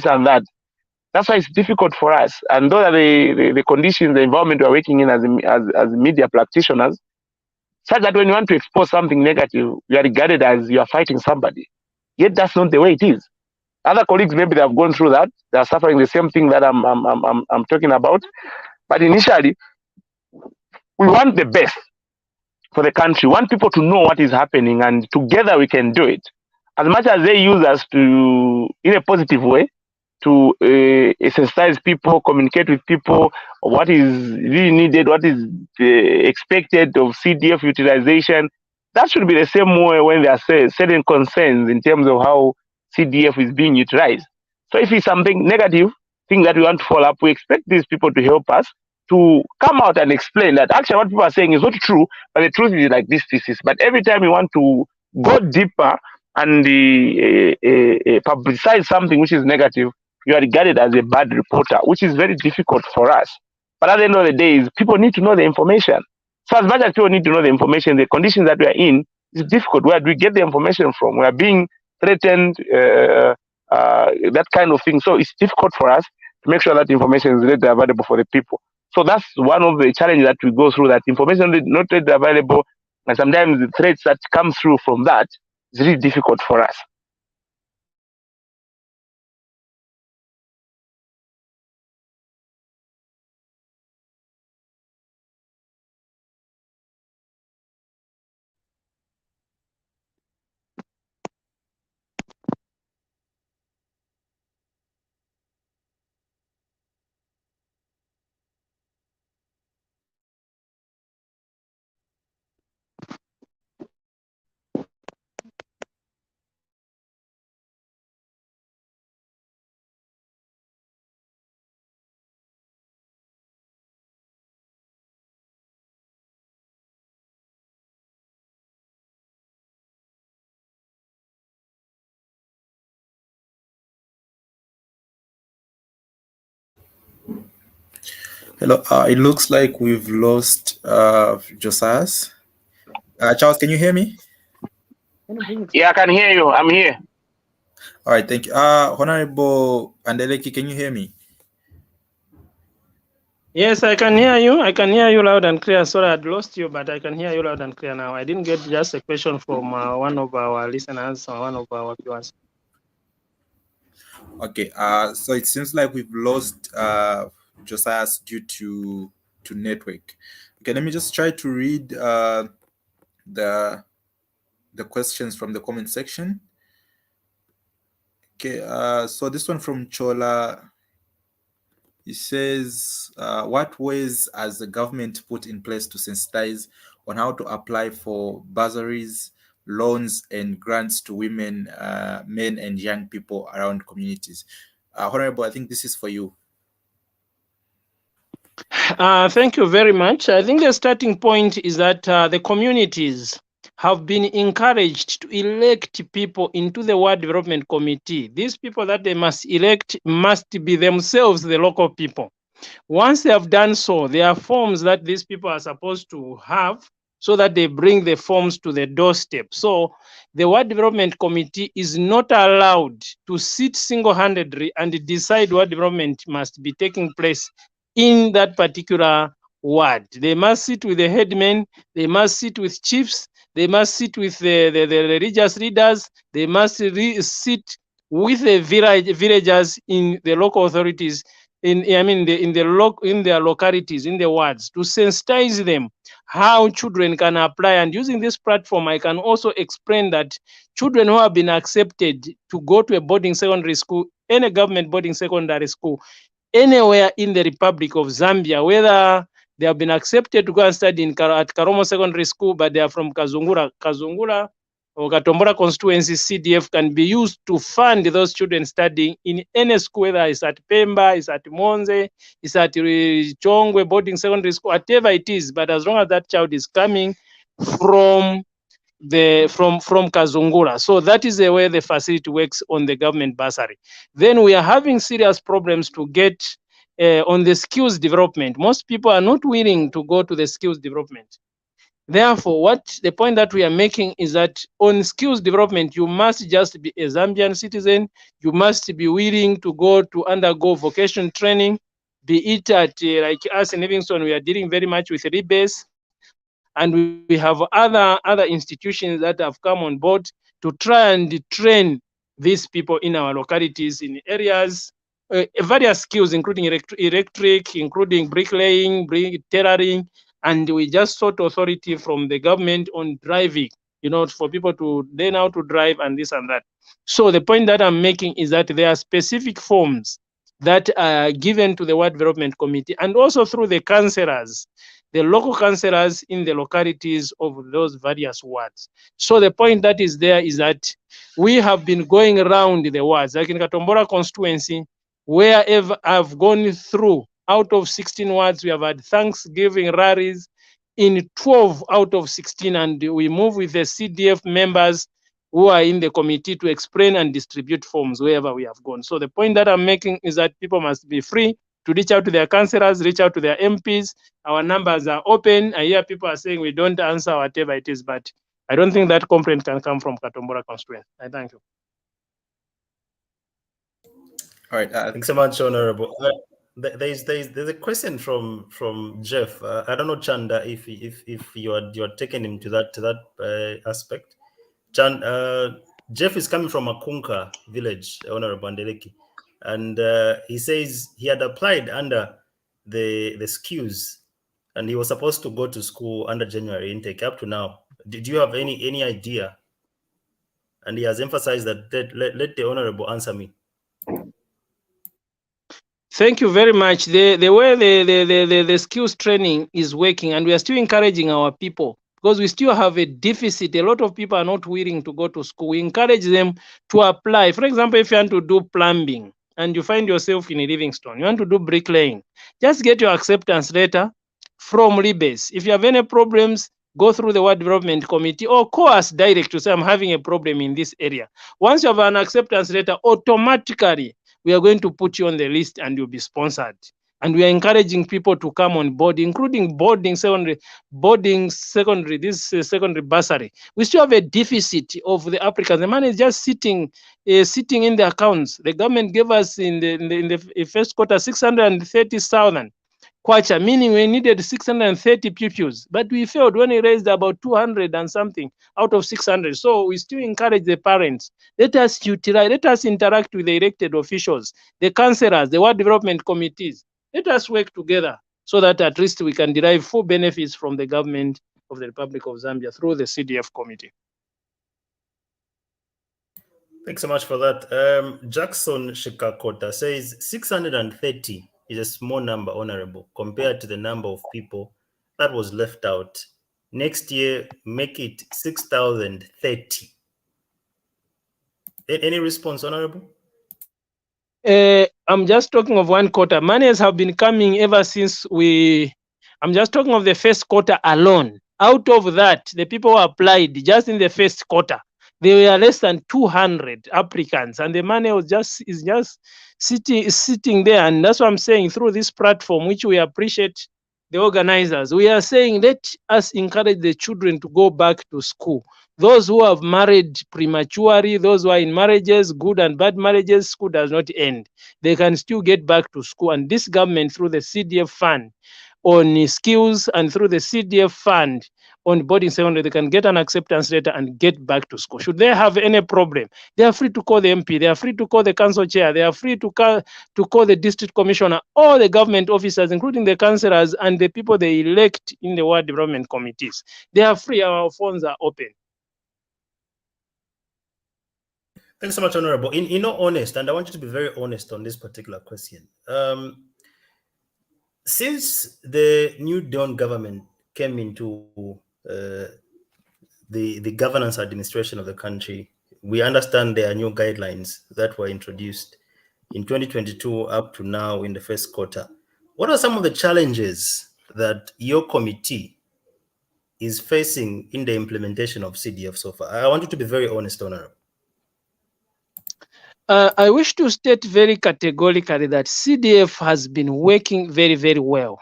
Speaker 3: and that. That's why it's difficult for us. And those are the conditions, the environment we're working in as media practitioners, such that when you want to expose something negative, you are regarded as you are fighting somebody. Yet that's not the way it is. Other colleagues, maybe they have gone through that. They are suffering the same thing that I'm talking about. But initially, we want the best for the country. We want people to know what is happening, and together we can do it. As much as they use us to, in a positive way, to exercise people, communicate with people, what is really needed, what is expected of CDF utilization. That should be the same way when there are certain concerns in terms of how CDF is being utilized. So if it's something negative, thing that we want to follow up, we expect these people to help us to come out and explain that actually what people are saying is not true, but the truth is like this. But every time we want to go deeper and publicize something which is negative, you are regarded as a bad reporter, which is very difficult for us. But at the end of the day, people need to know the information. So as much as people need to know the information, the conditions that we are in is difficult. Where do we get the information from? We are being threatened, that kind of thing. So it's difficult for us to make sure that information is readily available for the people. So that's one of the challenges that we go through, that information is not readily available, and sometimes the threats that come through from that is really difficult for us.
Speaker 5: Hello. It looks like we've lost Josias. Charles, can you hear me?
Speaker 3: Yeah, I can hear you. I'm here.
Speaker 5: All right, thank you. Honorable Andeleki, can you hear me?
Speaker 2: Yes, I can hear you. I can hear you loud and clear. Sorry, I'd lost you, but I can hear you loud and clear now. I didn't get just a question from one of our listeners or one of our viewers.
Speaker 5: Okay. So it seems like we've lost Josias due to network. Okay, let me just try to read the questions from the comment section. Okay. So this one from Chola. It says, what ways has the government put in place to sensitize on how to apply for bursaries, loans, and grants to women, men, and young people around communities? Honorable, I think this is for you.
Speaker 2: Thank you very much. I think the starting point is that the communities have been encouraged to elect people into the Ward Development Committee. These people that they must elect must be themselves the local people. Once they have done so, there are forms that these people are supposed to have so that they bring the forms to the doorstep. So the Ward Development Committee is not allowed to sit single-handedly and decide what development must be taking place in that particular ward. They must sit with the headmen, they must sit with chiefs, they must sit with the religious leaders, they must sit with the villagers in the local authorities, in their localities, in the wards, to sensitize them how children can apply. And using this platform, I can also explain that children who have been accepted to go to a boarding secondary school, any government boarding secondary school, anywhere in the Republic of Zambia, whether they have been accepted to go and study at Karomo Secondary School, but they are from Kazungura or Katombola Constituency, CDF can be used to fund those children studying in any school, whether it's at Pemba, it's at Monze, it's at Chongwe Boarding Secondary School, whatever it is. But as long as that child is coming from Kazungura. So that is the way the facility works on the government bursary. Then we are having serious problems to get on the skills development. Most people are not willing to go to the skills development. Therefore, the point that we are making is that on skills development, you must just be a Zambian citizen. You must be willing to go to undergo vocation training, be it at like us in Livingston, we are dealing very much with rebase. And we have other institutions that have come on board to try and train these people in our localities in areas, various skills, including electric, including bricklaying, tailoring, and we just sought authority from the government on driving. for people to learn how to drive and this and that. So the point that I'm making is that there are specific forms that are given to the Ward Development Committee and also through the councillors, the local councillors in the localities of those various wards. So the point that is there is that we have been going around the wards, like in Katombola constituency, wherever I've gone through, out of 16 wards, we have had Thanksgiving rallies in 12 out of 16, and we move with the CDF members who are in the committee to explain and distribute forms wherever we have gone. So the point that I'm making is that people must be free to reach out to their councillors, reach out to their MPs. Our numbers are open. I hear people are saying we don't answer whatever it is, but I don't think that complaint can come from Katombola constituency. I thank you.
Speaker 5: All right.
Speaker 1: Thanks so much, Honorable. There's a question from Jeff. I don't know, Chanda, if you're taking him to that aspect. Jeff is coming from Akunka village, Honorable Andeleki, and he says he had applied under the SKUs, and he was supposed to go to school under January intake. Up to now, did you have any idea? And he has emphasized that let the Honorable answer me.
Speaker 2: Thank you very much. The way the skills training is working, and we are still encouraging our people, because we still have a deficit. A lot of people are not willing to go to school. We encourage them to apply. For example, if you want to do plumbing and you find yourself in Livingstone, you want to do bricklaying, just get your acceptance letter from Libes. If you have any problems, go through the Ward Development Committee or call us direct to say, I'm having a problem in this area. Once you have an acceptance letter, automatically, we are going to put you on the list and you'll be sponsored. And we are encouraging people to come on board, including secondary bursary. We still have a deficit of the applicants. The money is just sitting in the accounts. The government gave us in the first quarter 630,000 kwacha, meaning we needed 630 pupils, but we failed when we raised about 200 and something out of 600. So we still encourage the parents. Let us utilize, let us interact with the elected officials, the councillors, the Ward Development Committees. Let us work together so that at least we can derive full benefits from the government of the Republic of Zambia through the CDF committee.
Speaker 1: Thanks so much for that. Jackson Shikakota says 630 is a small number, Honorable, compared to the number of people that was left out. Next year, make it 6,030. Any response, Honorable?
Speaker 2: I'm just talking of one quarter. Monies have been coming ever since I'm just talking of the first quarter alone. Out of that, the people who applied just in the first quarter, there were less than 200 applicants, and the money was just sitting there. And that's what I'm saying, through this platform, which we appreciate the organizers, we are saying, let us encourage the children to go back to school. Those who have married prematurely, those who are in marriages, good and bad marriages, school does not end. They can still get back to school. And this government, through the CDF fund on skills and through the CDF fund on boarding secondary, they can get an acceptance letter and get back to school. Should they have any problem, they are free to call the MP, they are free to call the council chair, they are free to call the district commissioner, all the government officers, including the councillors and the people they elect in the Ward Development Committees. They are free, our phones are open.
Speaker 1: Thanks so much, Honorable. In all honest, and I want you to be very honest on this particular question. Since the new Dawn government came into the governance administration of the country, we understand there are new guidelines that were introduced in 2022 up to now in the first quarter. What are some of the challenges that your committee is facing in the implementation of CDF so far? I want you to be very honest, Honorable.
Speaker 2: I wish to state very categorically that CDF has been working very, very well.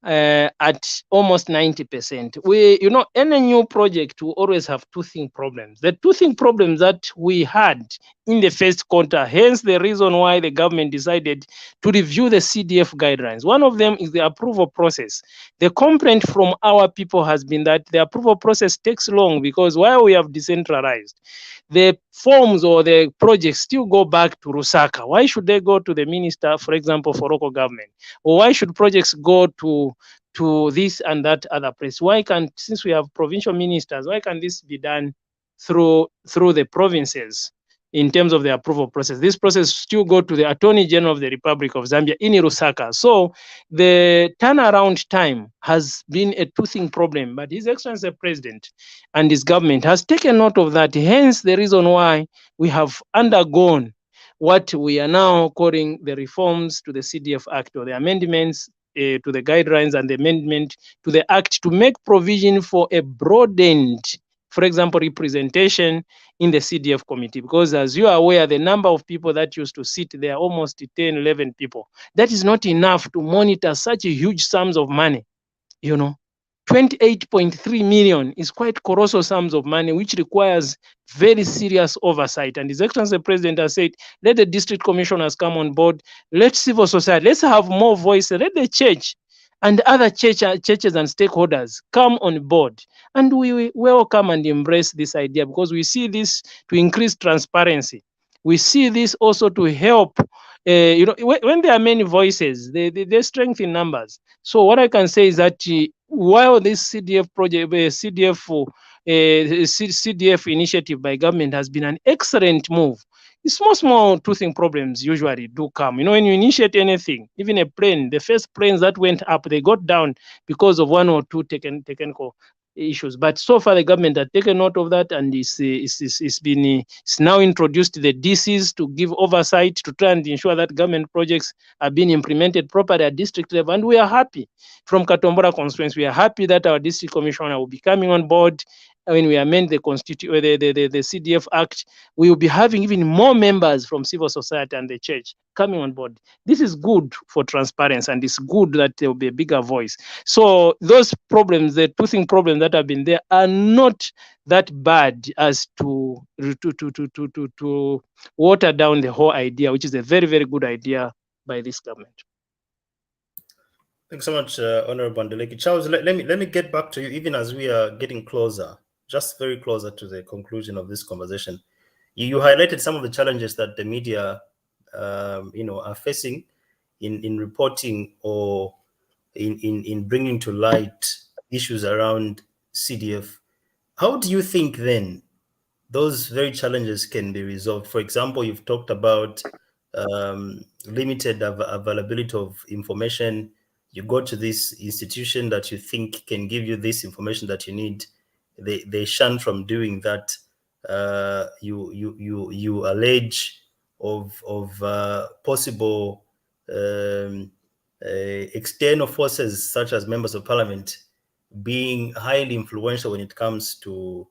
Speaker 2: At almost 90%. Any new project will always have two problems. The two problems that we had in the first quarter, hence the reason why the government decided to review the CDF guidelines. One of them is the approval process. The complaint from our people has been that the approval process takes long, because while we have decentralized, the forms or the projects still go back to Lusaka. Why should they go to the minister, for example, for local government? Or why should projects go to to this and that other place? Why can't, since we have provincial ministers, why can't this be done through the provinces in terms of the approval process? This process still go to the Attorney General of the Republic of Zambia in Lusaka. So the turnaround time has been a toothing problem, but His Excellency the President and his government has taken note of that. Hence the reason why we have undergone what we are now calling the reforms to the CDF Act, or the amendments to the guidelines and the amendment to the Act to make provision for a broadened, for example, representation in the CDF committee. Because as you are aware, the number of people that used to sit there, almost 10, 11 people, that is not enough to monitor such huge sums of money. 28.3 million is quite colossal sums of money, which requires very serious oversight. And His Excellency the President has said, let the district commissioners come on board, let civil society, let's have more voices, let the church and other churches and stakeholders come on board. And we welcome and embrace this idea, because we see this to increase transparency. We see this also to help, when there are many voices, they strengthen numbers. So what I can say is that while this CDF project, CDF initiative by government has been an excellent move, small toothing problems usually do come. When you initiate anything, even a plane, the first planes that went up, they got down because of one or two technical issues. But so far, the government has taken note of that, and it's now introduced the DCs to give oversight to try and ensure that government projects are being implemented properly at district level. And we are happy from Katombola constituency. We are happy that our district commissioner will be coming on board. When we amend the CDF Act, we will be having even more members from civil society and the church coming on board. This is good for transparency, and it's good that there will be a bigger voice. So those problems, the toothing problems that have been there, are not that bad as to water down the whole idea, which is a very, very good idea by this government.
Speaker 1: Thanks so much, Honorable Andeleki. Charles, let me get back to you, even as we are getting closer, just very closer to the conclusion of this conversation. You highlighted some of the challenges that the media, are facing in reporting or in bringing to light issues around CDF. How do you think then those very challenges can be resolved? For example, you've talked about limited availability of information. You go to this institution that you think can give you this information that you need. They shun from doing that. You allege of possible external forces such as members of parliament being highly influential when it comes to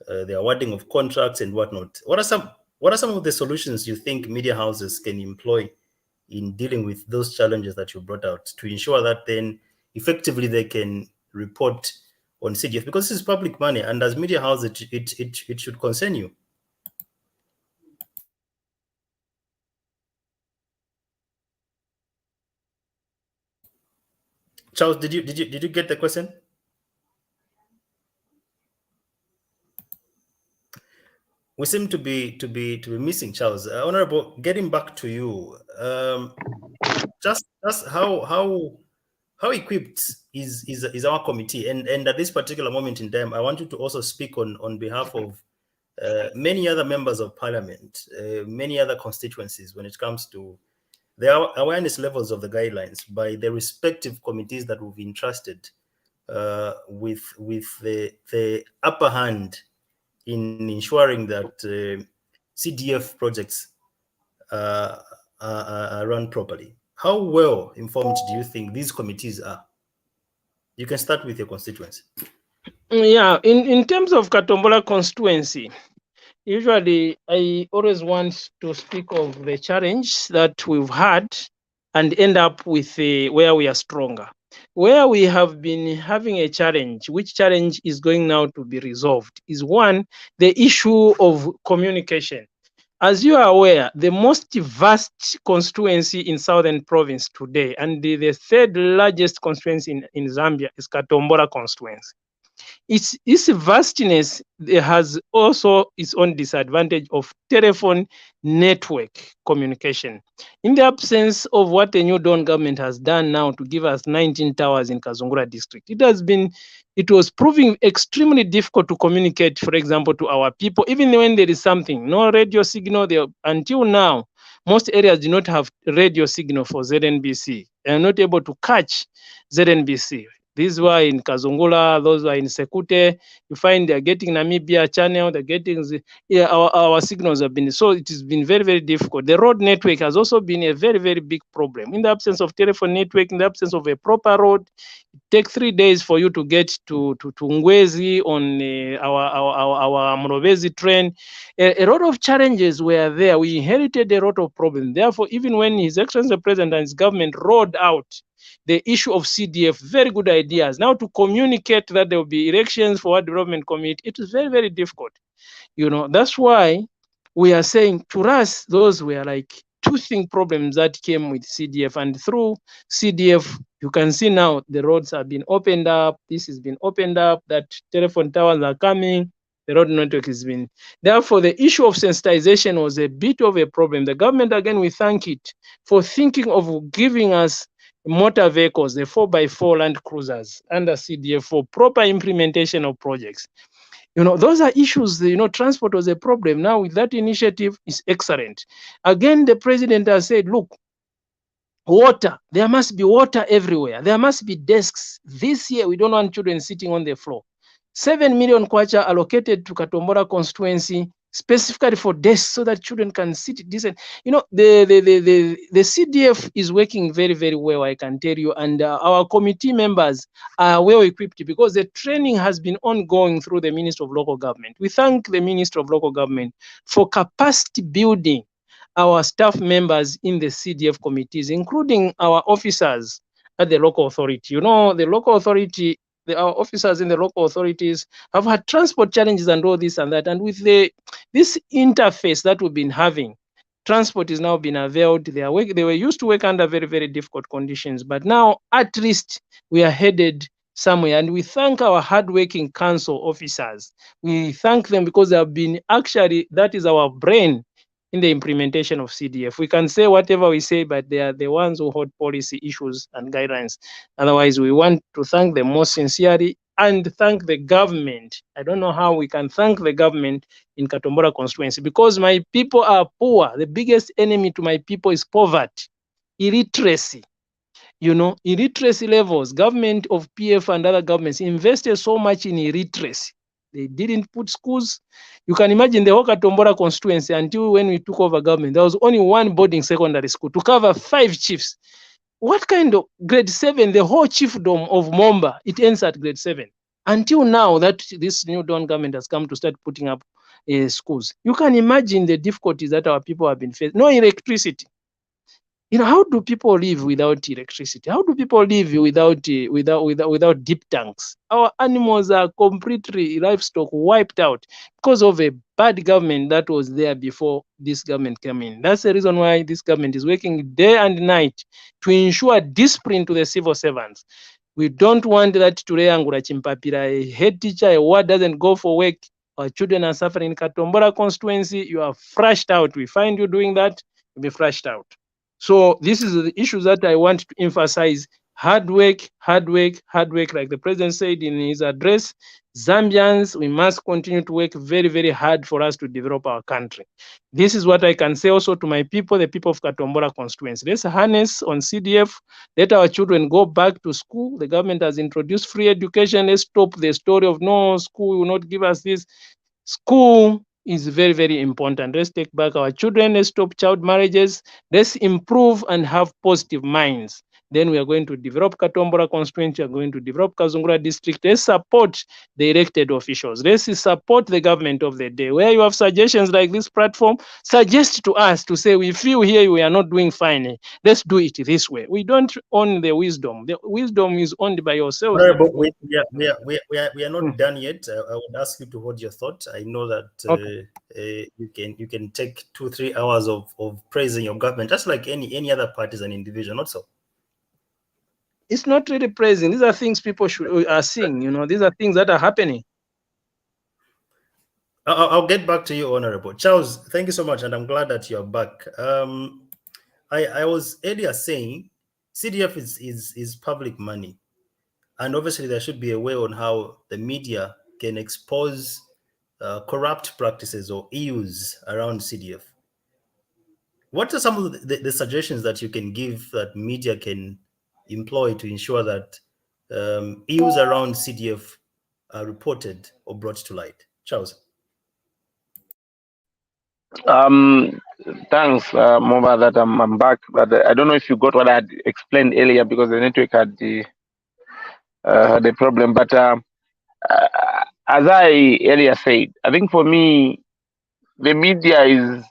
Speaker 1: the awarding of contracts and whatnot. What are some of the solutions you think media houses can employ in dealing with those challenges that you brought out to ensure that then effectively they can report on CDF? Because this is public money, and as media houses, it should concern you. Charles, did you get the question? We seem to be missing Charles. Honorable, getting back to you, just how equipped is our committee, and at this particular moment in time, I want you to also speak on behalf of many other members of parliament, many other constituencies when it comes to the awareness levels of the guidelines by the respective committees that we've entrusted with the upper hand in ensuring that CDF projects are run properly. How well informed do you think these committees are? You can start with your constituency.
Speaker 2: Yeah, in terms of Katombola constituency, usually I always want to speak of the challenge that we've had and end up with where we are stronger. Where we have been having a challenge, which challenge is going now to be resolved, is one, the issue of communication. As you are aware, the most vast constituency in Southern Province today, and the third largest constituency in Zambia, is Katombola constituency. its vastness has also its own disadvantage of telephone network communication. In the absence of what the New Dawn government has done now to give us 19 towers in Kazungura district, it was proving extremely difficult to communicate, for example, to our people, even when there is something, no radio signal there. Until now, most areas do not have radio signal for ZNBC. They are not able to catch ZNBC. These were in Kazungula, those were in Sekute. You find they're getting Namibia channel, they're getting, our signals have been, so it has been very, very difficult. The road network has also been a very, very big problem. In the absence of telephone network, in the absence of a proper road, it takes 3 days for you to get to Ngwezi on our Mrovezi train. A lot of challenges were there. We inherited a lot of problems. Therefore, even when His Excellency the President and his government rolled out the issue of CDF, very good ideas. Now to communicate that there will be elections for our development committee, it is very, very difficult. That's why we are saying to us, those were like two problems that came with CDF. And through CDF, you can see now the roads have been opened up. This has been opened up, that telephone towers are coming. The road network has been. Therefore, the issue of sensitization was a bit of a problem. The government, again, we thank it for thinking of giving us motor vehicles, the 4x4 land cruisers under CDF for proper implementation of projects. Those are issues. Transport was a problem. Now with that initiative, is excellent. Again, the president has said, look, water, there must be water everywhere. There must be desks. This year, we don't want children sitting on the floor. 7 million kwacha allocated to Katombola constituency specifically for desks so that children can sit decent. The CDF is working very, very well, I can tell you, and our committee members are well equipped because the training has been ongoing through the Minister of Local Government. We thank the Minister of Local Government for capacity building our staff members in the CDF committees, including our officers at the local authority. The local authority, our officers in the local authorities have had transport challenges and all this and that. And with this interface that we've been having, transport is now being availed. They were used to work under very, very difficult conditions, but now at least we are headed somewhere. And we thank our hardworking council officers. We thank them because they have been that is our brain in the implementation of CDF. We can say whatever we say, but they are the ones who hold policy issues and guidelines. Otherwise, we want to thank them most sincerely and thank the government. I don't know how we can thank the government in Katombola constituency because my people are poor. The biggest enemy to my people is poverty, illiteracy. Illiteracy levels. Government of PF and other governments invested so much in illiteracy. They didn't put schools. You can imagine the whole Katombola constituency until when we took over government, there was only one boarding secondary school to cover 5 chiefs. What kind of grade 7? The whole chiefdom of Momba, it ends at grade 7. Until now that this New Dawn government has come to start putting up schools. You can imagine the difficulties that our people have been facing. No electricity. How do people live without electricity? How do people live without deep tanks? Our animals are completely, livestock wiped out because of a bad government that was there before this government came in. That's the reason why this government is working day and night to ensure discipline to the civil servants. We don't want that today Angura Chimpapira, a head teacher, a ward doesn't go for work. Our children are suffering in Katombola constituency. You are flushed out. We find you doing that, you'll be flushed out. So this is the issues that I want to emphasize. Hard work, hard work, hard work. Like the president said in his address, Zambians, we must continue to work very, very hard for us to develop our country. This is what I can say also to my people, the people of Katombola constituency. Let's harness on CDF. Let our children go back to school. The government has introduced free education. Let's stop the story of no, school will not give us this. School is very, very important. Let's take back our children. Let's stop child marriages. Let's improve and have positive minds. Then we are going to develop Katombola constituency. We are going to develop Kazungura district. Let's support the elected officials. Let's support the government of the day. Where you have suggestions like this platform, suggest to us to say, we feel here we are not doing fine. Let's do it this way. We don't own the wisdom. The wisdom is owned by yourselves.
Speaker 1: No, but we are not done yet. I would ask you to hold your thought. I know that okay. You can take 2-3 hours of praising your government, just like any other parties and individual, not so.
Speaker 2: it's not really praising. These are things people are seeing. You know, these are things that are happening.
Speaker 1: I'll get back to you, Honorable Charles. Thank you so much, and I'm glad that you're back. I was earlier saying CDF is public money, and obviously there should be a way on how the media can expose corrupt practices or EUs around CDF. What are some of the suggestions that you can give that media can employ to ensure that EUs around CDF are reported or brought to light? Charles.
Speaker 3: Thanks, Muuba, that I'm back. But I don't know if you got what I had explained earlier because the network had the problem. But as I earlier said, I think for me, the media is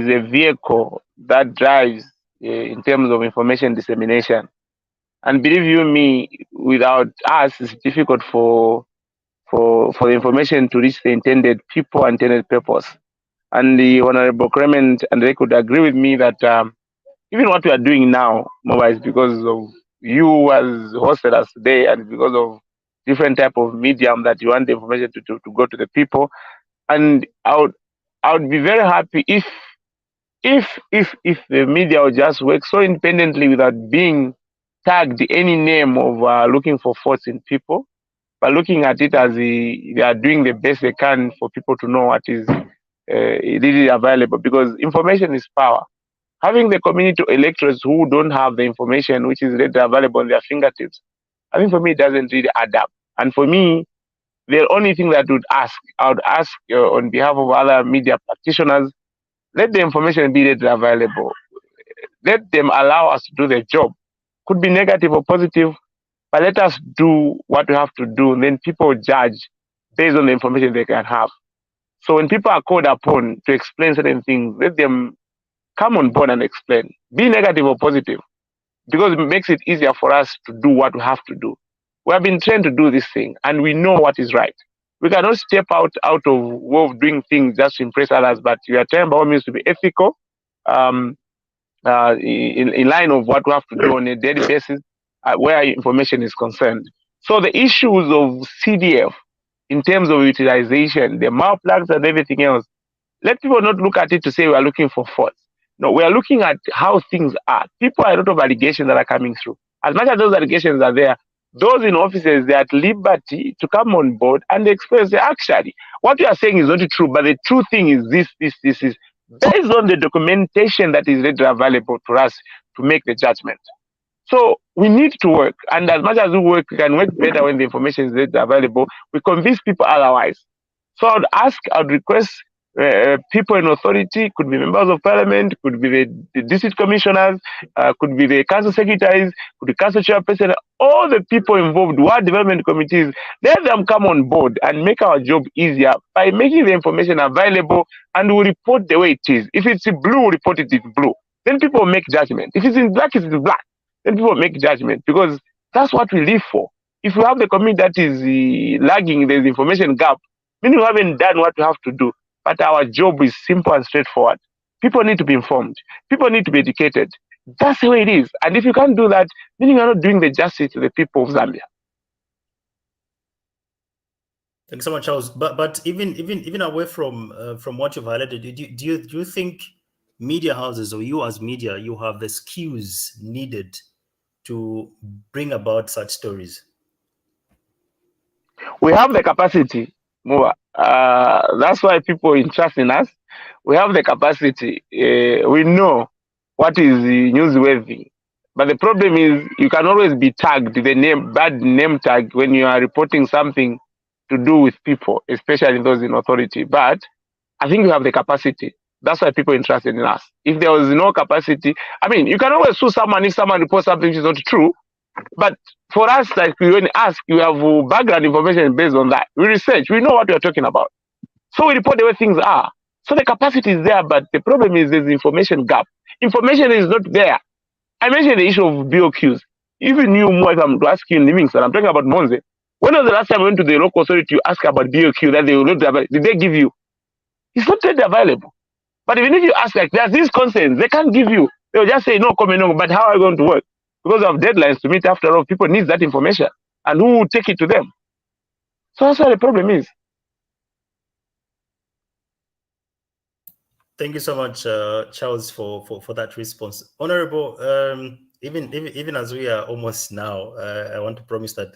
Speaker 3: a vehicle that drives in terms of information dissemination. And believe you me, without us, it's difficult for the information to reach the intended people, intended purpose. And the Honorable Clement and they could agree with me that even what we are doing now, Muuba, is because of you as hosted us today, and because of different type of medium that you want the information to go to the people. And I would be very happy if the media would just work so independently without being tagged any name of looking for faults in people, but looking at it as they are doing the best they can for people to know what is really available, because information is power. Having the community electors who don't have the information which is readily available on their fingertips, I think for me it doesn't really add up. And for me, the only thing that I would ask on behalf of other media practitioners, let the information be readily available. Let them allow us to do the job. Could be negative or positive, but let us do what we have to do, and then people judge based on the information they can have. So when people are called upon to explain certain things, let them come on board and explain. Be negative or positive, because it makes it easier for us to do what we have to do. We have been trained to do this thing, and we know what is right. We cannot step out of way of doing things just to impress others, but we are trying by all means to be ethical, in line of what we have to do on a daily basis, where information is concerned. So the issues of CDF in terms of utilization, the malplugs and everything else, let people not look at it to say we are looking for faults. No, we are looking at how things are. People are a lot of allegations that are coming through. As much as those allegations are there, those in offices, they are at liberty to come on board and express, actually, what you are saying is not true, but the true thing is this is based on the documentation that is readily available to us to make the judgment. So we need to work, and as much as we work, we can work better when the information is readily available. We convince people otherwise. So I'd request people in authority, could be members of parliament, could be the district commissioners, could be the council secretaries, could be council chairperson, all the people involved, ward development committees, let them come on board and make our job easier by making the information available, and we'll report the way it is. If it's blue, we'll report it in blue. Then people make judgment. If it's in black, it's in black. Then people make judgment, because that's what we live for. If we have the community that is lagging, there's information gap, meaning we haven't done what we have to do. But our job is simple and straightforward. People need to be informed. People need to be educated. That's the way it is. And if you can't do that, then you are not doing the justice to the people of Zambia.
Speaker 1: Thanks so much, Charles. But even away from what you've highlighted, do you think media houses, or you as media, you have the skills needed to bring about such stories?
Speaker 3: We have the capacity, Muuba. That's why people entrust in us. We have the capacity. We know what is newsworthy. But the problem is you can always be tagged, bad name tag, when you are reporting something to do with people, especially those in authority. But I think we have the capacity. That's why people interested in us. If there was no capacity, I mean, you can always sue someone if someone reports something which is not true. But for us, like when you ask, you have background information based on that. We research, we know what we are talking about. So we report the way things are. So the capacity is there, but the problem is there's information gap. Information is not there. I mentioned the issue of BOQs. Even you, Mo, if I'm to ask you in Livingston, I'm talking about Monze. When was the last time I went to the local authority to ask about BOQ that they will not available? Did they give you? It's not yet available. But even if you ask, like, there's these concerns, they can't give you. They'll just say, no, comment, no, but how are you going to work? because of deadlines to meet. After all, people need that information, and who will take it to them? So that's what the problem is.
Speaker 1: Thank you so much, Charles, for that response. Honorable, even as we are almost now, I want to promise that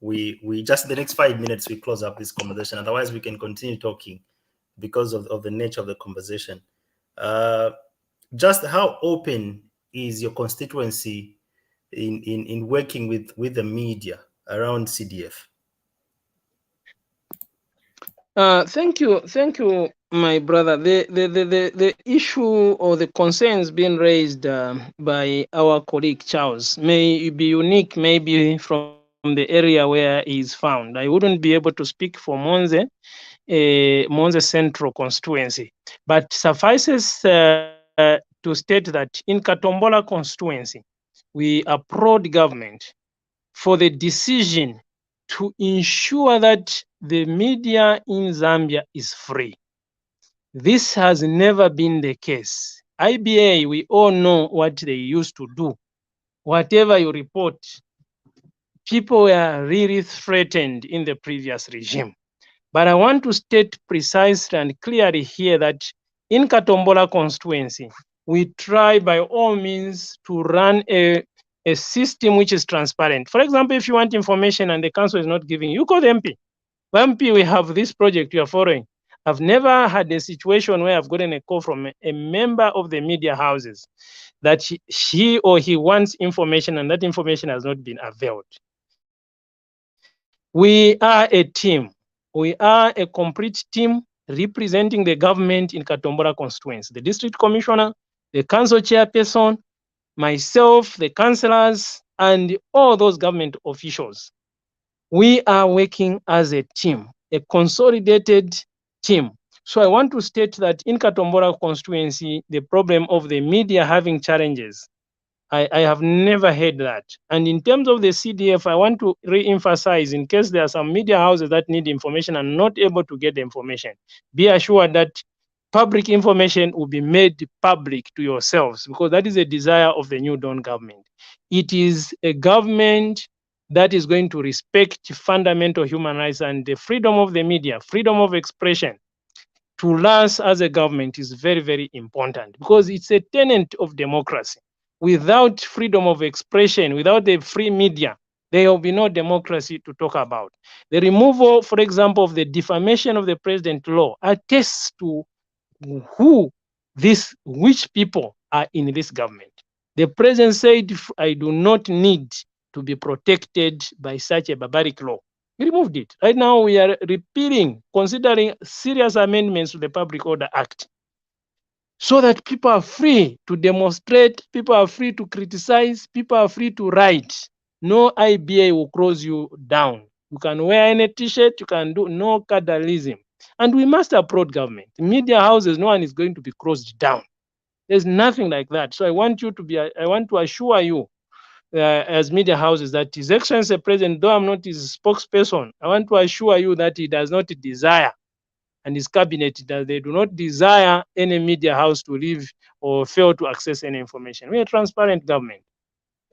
Speaker 1: we just in the next 5 minutes we close up this conversation. Otherwise, we can continue talking because of the nature of the conversation. Just how open is your constituency in working with the media around CDF?
Speaker 2: Thank you, my brother. The issue or the concerns being raised by our colleague Charles may be unique, maybe from the area where he is found. I wouldn't be able to speak for Monze Central Constituency, but suffices to state that in Katombola constituency, we applaud government for the decision to ensure that the media in Zambia is free. This has never been the case. IBA, we all know what they used to do. Whatever you report, people were really threatened in the previous regime. But I want to state precisely and clearly here that in Katombola constituency, we try by all means to run a system which is transparent. For example, if you want information and the council is not giving you, call the MP. MP, we have this project you are following. I've never had a situation where I've gotten a call from a member of the media houses that she or he wants information and that information has not been availed. We are a team. We are a complete team representing the government in Katombola constituency. The district commissioner, the council chairperson, myself, the councillors, and all those government officials. We are working as a team, a consolidated team. So I want to state that in Katombola constituency, the problem of the media having challenges, I have never heard that. And in terms of the CDF, I want to re-emphasize in case there are some media houses that need information and not able to get the information, be assured that public information will be made public to yourselves because that is a desire of the New Dawn government. It is a government that is going to respect fundamental human rights and the freedom of the media, freedom of expression. To us as a government is very, very important because it's a tenet of democracy. Without freedom of expression, without the free media, there will be no democracy to talk about. The removal, for example, of the defamation of the president law attests to which people are in this government. The president said, I do not need to be protected by such a barbaric law. We removed it. Right now, we are repealing, considering serious amendments to the Public Order Act, so that people are free to demonstrate, people are free to criticize, people are free to write. No IBA will close you down. You can wear any t-shirt, you can do no cadalism. And we must applaud government. Media houses, no one is going to be closed down. There's nothing like that. So I want to assure you, as media houses, that His Excellency President, though I'm not his spokesperson, I want to assure you that he does not desire, and his cabinet, that they do not desire any media house to leave or fail to access any information. We are a transparent government.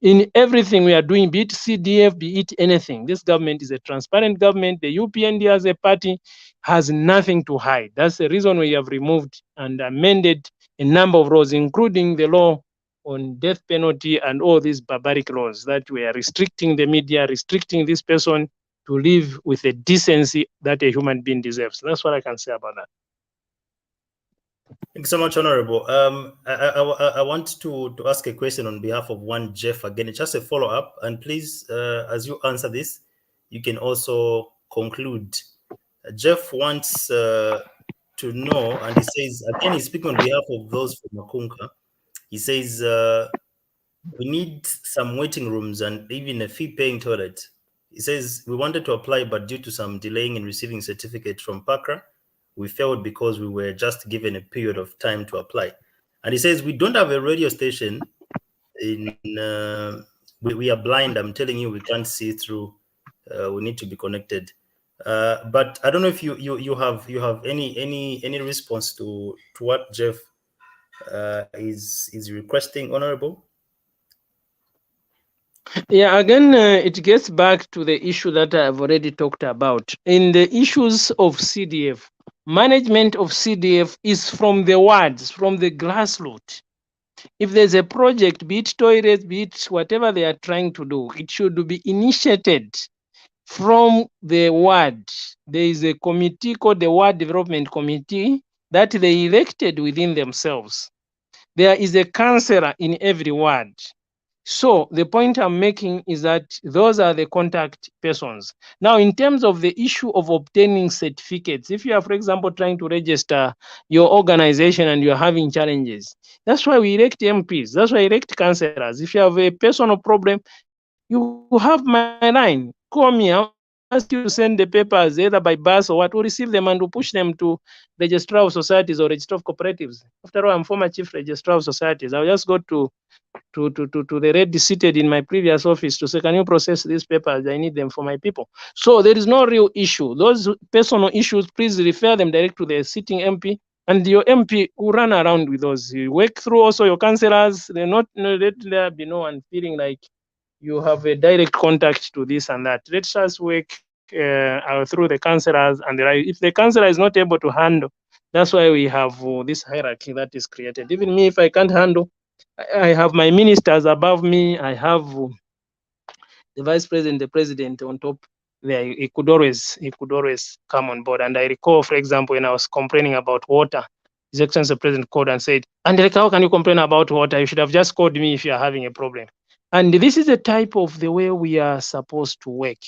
Speaker 2: In everything we are doing, be it CDF, be it anything, this government is a transparent government. The UPND as a party has nothing to hide. That's the reason we have removed and amended a number of laws, including the law on death penalty and all these barbaric laws that we are restricting the media, restricting this person to live with the decency that a human being deserves. That's what I can say about that.
Speaker 1: Thank you so much, Honorable. I want to ask a question on behalf of one Jeff again. It's just a follow-up, and please, as you answer this, you can also conclude. Jeff wants to know, and he says, again, he's speaking on behalf of those from Makunka. He says, we need some waiting rooms and even a fee-paying toilet. He says, we wanted to apply, but due to some delaying in receiving certificate from PACRA, we failed because we were just given a period of time to apply. And he says, we don't have a radio station. We are blind. I'm telling you, we can't see through. We need to be connected. But I don't know if you have any response to what Jeff is requesting, Honorable.
Speaker 2: Yeah, again, it gets back to the issue that I've already talked about. In the issues of CDF, management of CDF is from the wards, from the grassroots. If there's a project, be it toilets, be it whatever they are trying to do, it should be initiated from the ward. There is a committee called the Ward Development Committee that they elected within themselves. There is a councillor in every ward. So the point I'm making is that those are the contact persons. Now, in terms of the issue of obtaining certificates, if you are, for example, trying to register your organization and you're having challenges, that's why we elect MPs. That's why we elect councillors. If you have a personal problem, you have my line. Call me. I'll ask you to send the papers either by bus or what. We'll receive them and we'll push them to registrar of societies or registrar of cooperatives. After all, I'm former chief registrar of societies. I'll just go to the lady seated in my previous office to say, can you process these papers? I need them for my people. So there is no real issue. Those personal issues, please refer them direct to the sitting MP, and your MP will run around with those. You work through also your councillors. They're not, let there be no one feeling like you have a direct contact to this and that. Let's just work through the councillors, and if the councillor is not able to handle, that's why we have this hierarchy that is created. Even me, if I can't handle, I have my ministers above me. I have the vice president, the president on top there. He could always come on board. And I recall, for example, when I was complaining about water, His Excellency the President called and said, Andeleki, how can you complain about water? You should have just called me if you are having a problem. And this is the type of the way we are supposed to work.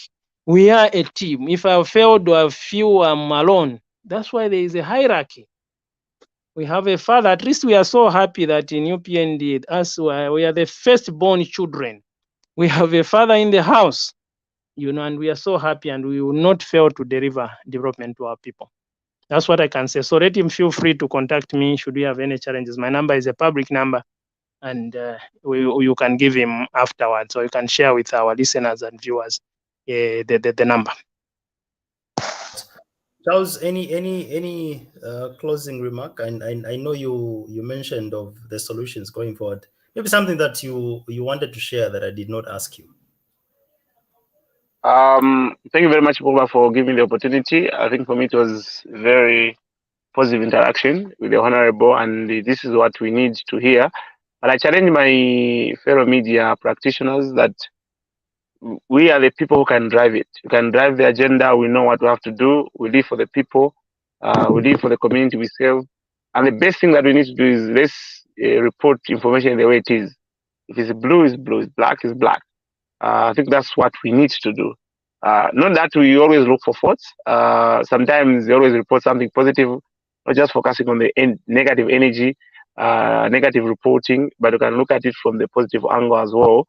Speaker 2: We are a team. If I failed or I feel I'm alone, that's why there is a hierarchy. We have a father. At least we are so happy that in UPND, us, we are the firstborn children. We have a father in the house, and we are so happy, and we will not fail to deliver development to our people. That's what I can say. So let him feel free to contact me should we have any challenges. My number is a public number, and you can give him afterwards, or you can share with our listeners and viewers the number.
Speaker 1: Charles, any closing remark? And I know you mentioned of the solutions going forward. Maybe something that you wanted to share that I did not ask you.
Speaker 3: Thank you very much, Muuba, for giving the opportunity. I think for me it was very positive interaction with the Honorable, and this is what we need to hear. But I challenge my fellow media practitioners that we are the people who can drive it. We can drive the agenda. We know what we have to do. We live for the people. We live for the community we serve. And the best thing that we need to do is let's report information the way it is. If it's blue, it's blue. It's black, it's black. I think that's what we need to do. Not that we always look for faults. Sometimes they always report something positive, not just focusing on the negative energy, negative reporting, but we can look at it from the positive angle as well.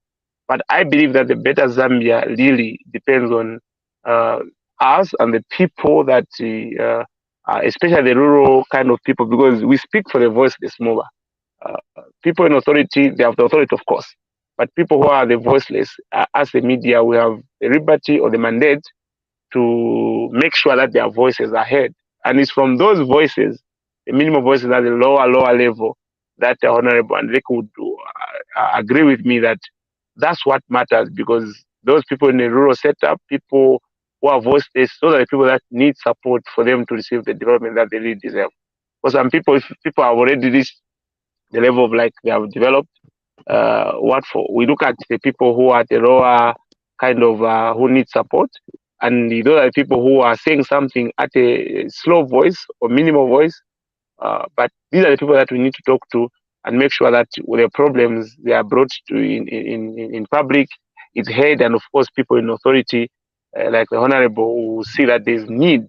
Speaker 3: But I believe that the better Zambia really depends on us and the people that, especially the rural kind of people, because we speak for the voiceless, Muuba. People in authority, they have the authority, of course. But people who are the voiceless, as the media, we have the liberty or the mandate to make sure that their voices are heard. And it's from those voices, the minimum voices at the lower level, that the Honorable Andeleki would agree with me that that's what matters, because those people in the rural setup, people who are voiceless, those are the people that need support for them to receive the development that they really deserve. For some people, if people have already reached the level of like they have developed, we look at the people who are the lower kind of who need support, and those are the people who are saying something at a slow voice or minimal voice. But these are the people that we need to talk to and make sure that their problems they are brought to in public, it's heard, and of course people in authority, like the Honorable, will see that there's need,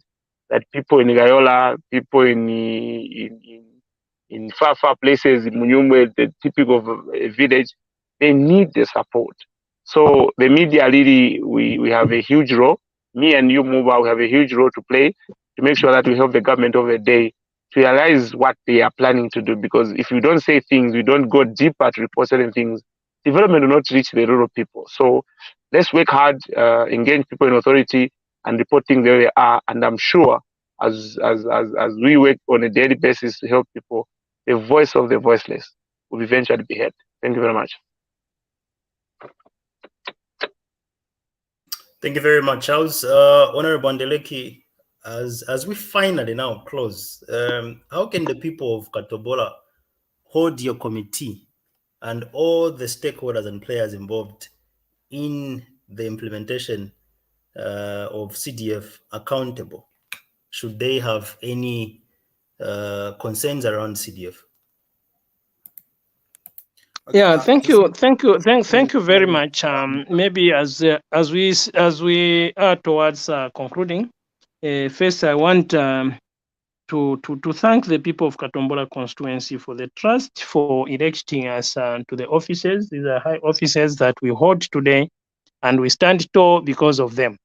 Speaker 3: that people in Gayola, people in far places, in Munyumwe, the typical village, they need the support. So the media really, we have a huge role. Me and you, Muuba, we have a huge role to play to make sure that we help the government of the day to realize what they are planning to do. Because if we don't say things, we don't go deeper to report certain things, development will not reach the rural people. So let's work hard, engage people in authority, and report things where they are. And I'm sure as we work on a daily basis to help people, the voice of the voiceless will eventually be heard. Thank you very much.
Speaker 1: Thank you very much, Charles. Honorable Andeleki, as we finally now close, how can the people of Katombola hold your committee and all the stakeholders and players involved in the implementation of CDF accountable, should they have any concerns around CDF?
Speaker 2: Yeah, thank you very much. Maybe as we are towards concluding, first I want to thank the people of Katombola constituency for the trust for electing us to the offices. These are high offices that we hold today, and we stand tall because of them.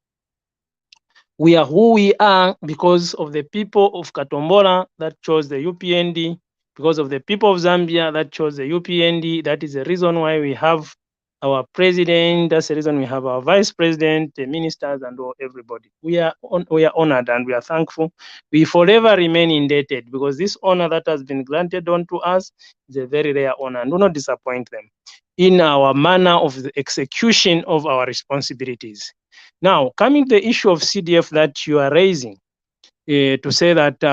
Speaker 2: We are who we are because of the people of Katombola that chose the UPND, because of the people of Zambia that chose the UPND. That is the reason why we have our president. That's the reason we have our vice president, the ministers, and everybody. We are honored and we are thankful. We forever remain indebted because this honor that has been granted unto us is a very rare honor, and do not disappoint them in our manner of the execution of our responsibilities. Now, coming to the issue of CDF that you are raising, to say that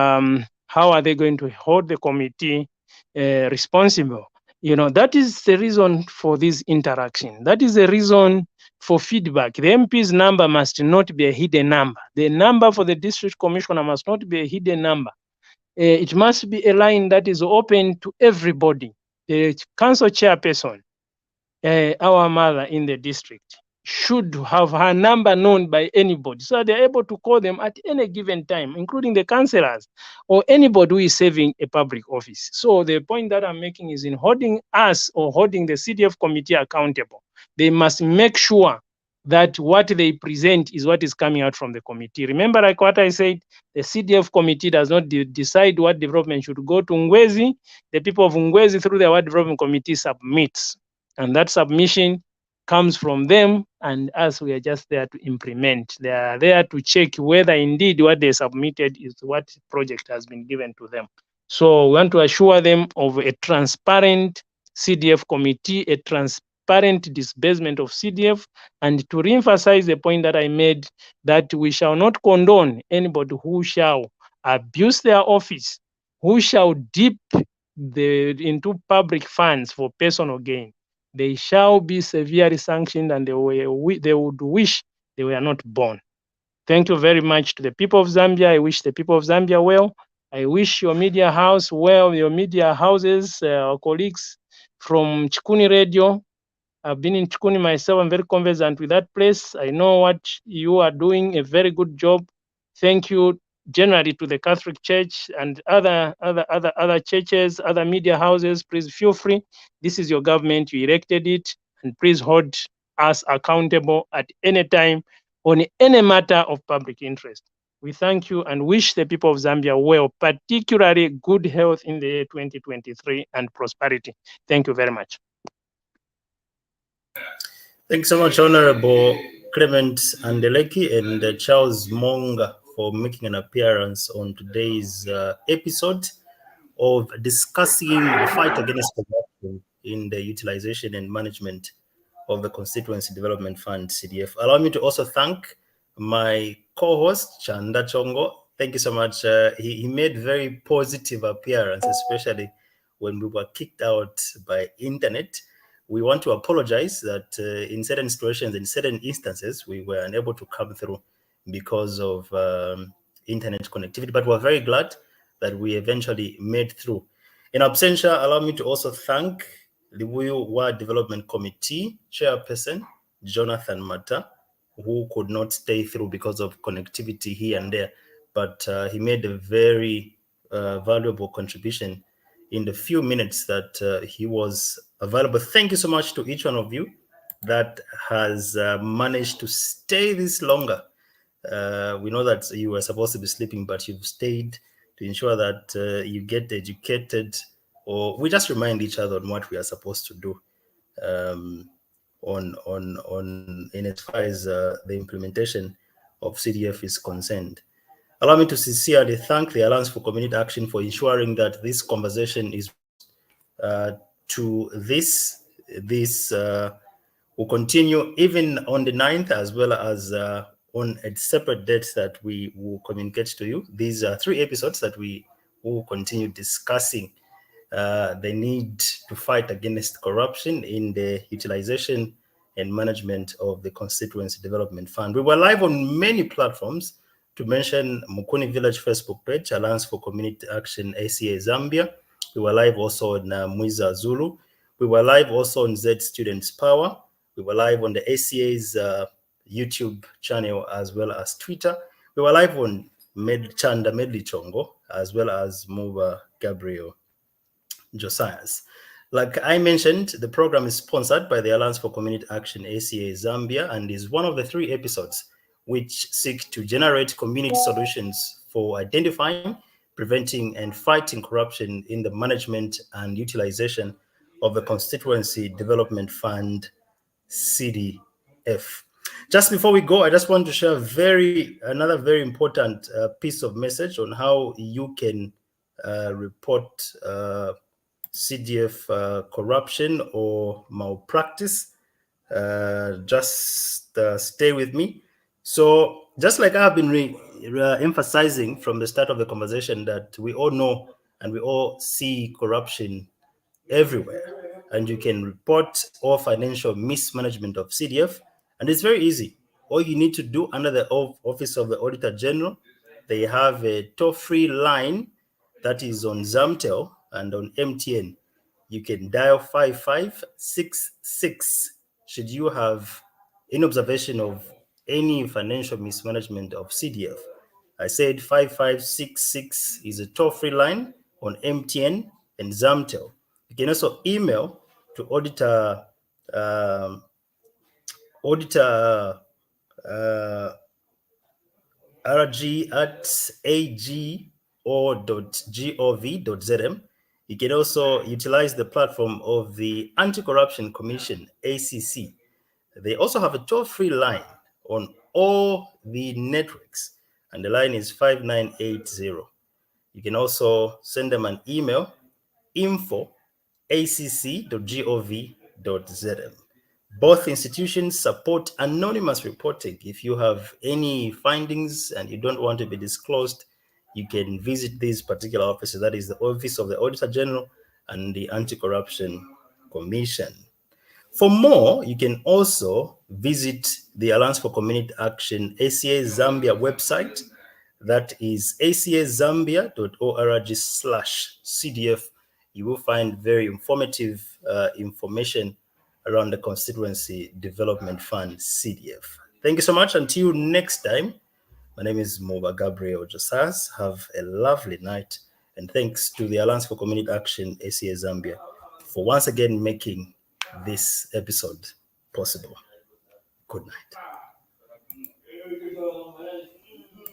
Speaker 2: how are they going to hold the committee responsible? You know, that is the reason for this interaction. That is the reason for feedback. The MP's number must not be a hidden number. The number for the district commissioner must not be a hidden number. It must be a line that is open to everybody. The council chairperson, our mother in the district, should have her number known by anybody, so they're able to call them at any given time, including the councillors or anybody who is serving a public office. So the point that I'm making is in holding us or holding the CDF committee accountable, they must make sure that what they present is what is coming out from the committee. Remember, like what I said, the CDF committee does not decide what development should go to Ngwezi. The people of Ngwezi, through their Ward Development Committee, submits, and that submission comes from them, and us, we are just there to implement. They are there to check whether indeed what they submitted is what project has been given to them. So we want to assure them of a transparent CDF committee, a transparent disbursement of CDF, and to reemphasize the point that I made, that we shall not condone anybody who shall abuse their office, who shall dip into public funds for personal gain. They shall be severely sanctioned, and they would wish they were not born. Thank you very much to the people of Zambia. I wish the people of Zambia well. I wish your media house well, your media houses, our colleagues from Chikuni Radio. I've been in Chikuni myself. I'm very conversant with that place. I know what you are doing, a very good job. Thank you generally to the Catholic Church and other churches, other media houses. Please feel free. This is your government. You elected it, and please hold us accountable at any time on any matter of public interest. We thank you and wish the people of Zambia well, particularly good health in the year 2023 and prosperity. Thank you very much.
Speaker 1: Thanks so much, Honorable Clement Andeleki and Charles Moonga, for making an appearance on today's episode of discussing the fight against corruption in the utilization and management of the Constituency Development Fund, CDF. Allow me to also thank my co-host, Chanda Chongo. Thank you so much. He made very positive appearance, especially when we were kicked out by internet. We want to apologize that in certain situations, in certain instances, we were unable to come through because of internet connectivity, but we're very glad that we eventually made through. In absentia, allow me to also thank Libuyu Ward Development Committee Chairperson, Jonathan Mata, who could not stay through because of connectivity here and there, but he made a very valuable contribution in the few minutes that he was available. Thank you so much to each one of you that has managed to stay this longer. We know that you were supposed to be sleeping, but you've stayed to ensure that you get educated, or we just remind each other on what we are supposed to do in as far as the implementation of CDF is concerned. Allow me to sincerely thank the Alliance for Community Action for ensuring that this conversation is to this will continue even on the 9th, as well as on a separate date that we will communicate to you. These are 3 episodes that we will continue discussing the need to fight against corruption in the utilization and management of the Constituency Development Fund. We were live on many platforms, to mention Mukuni Village Facebook page, Alliance for Community Action ACA Zambia. We were live also on Mwiza Zulu. We were live also on Z Students Power. We were live on the ACA's YouTube channel as well as Twitter. We were live on Chanda Medley Chongo as well as Muuba Gabriel Josias. Like I mentioned, the program is sponsored by the Alliance for Community Action ACA Zambia and is one of the 3 episodes which seek to generate community solutions for identifying, preventing, and fighting corruption in the management and utilization of the Constituency Development Fund, CDF. Just before we go, I just want to share another very important piece of message on how you can report CDF corruption or malpractice. Just stay with me. So just like I've been emphasizing from the start of the conversation, that we all know and we all see corruption everywhere, and you can report all financial mismanagement of CDF, and it's very easy. All you need to do, under the Office of the Auditor General, they have a toll-free line that is on Zamtel and on MTN. You can dial 5566 should you have any observation of any financial mismanagement of CDF. I said 5566 is a toll-free line on MTN and Zamtel. You can also email to auditor rg@ag.gov.zm. You can also utilize the platform of the Anti-Corruption Commission, ACC. They also have a toll-free line on all the networks, and the line is 5980. You can also send them an email, info@acc.gov.zm. Both institutions support anonymous reporting. If you have any findings and you don't want to be disclosed, you can visit these particular offices. That is the Office of the Auditor General and the Anti-Corruption Commission. For more, you can also visit the Alliance for Community Action ACA Zambia website. That is acazambia.org/CDF. You will find very informative information around the Constituency Development Fund, CDF. Thank you so much. Until next time, my name is Muuba Gabriel Josias. Have a lovely night. And thanks to the Alliance for Community Action, ACA Zambia, for once again making this episode possible. Good night.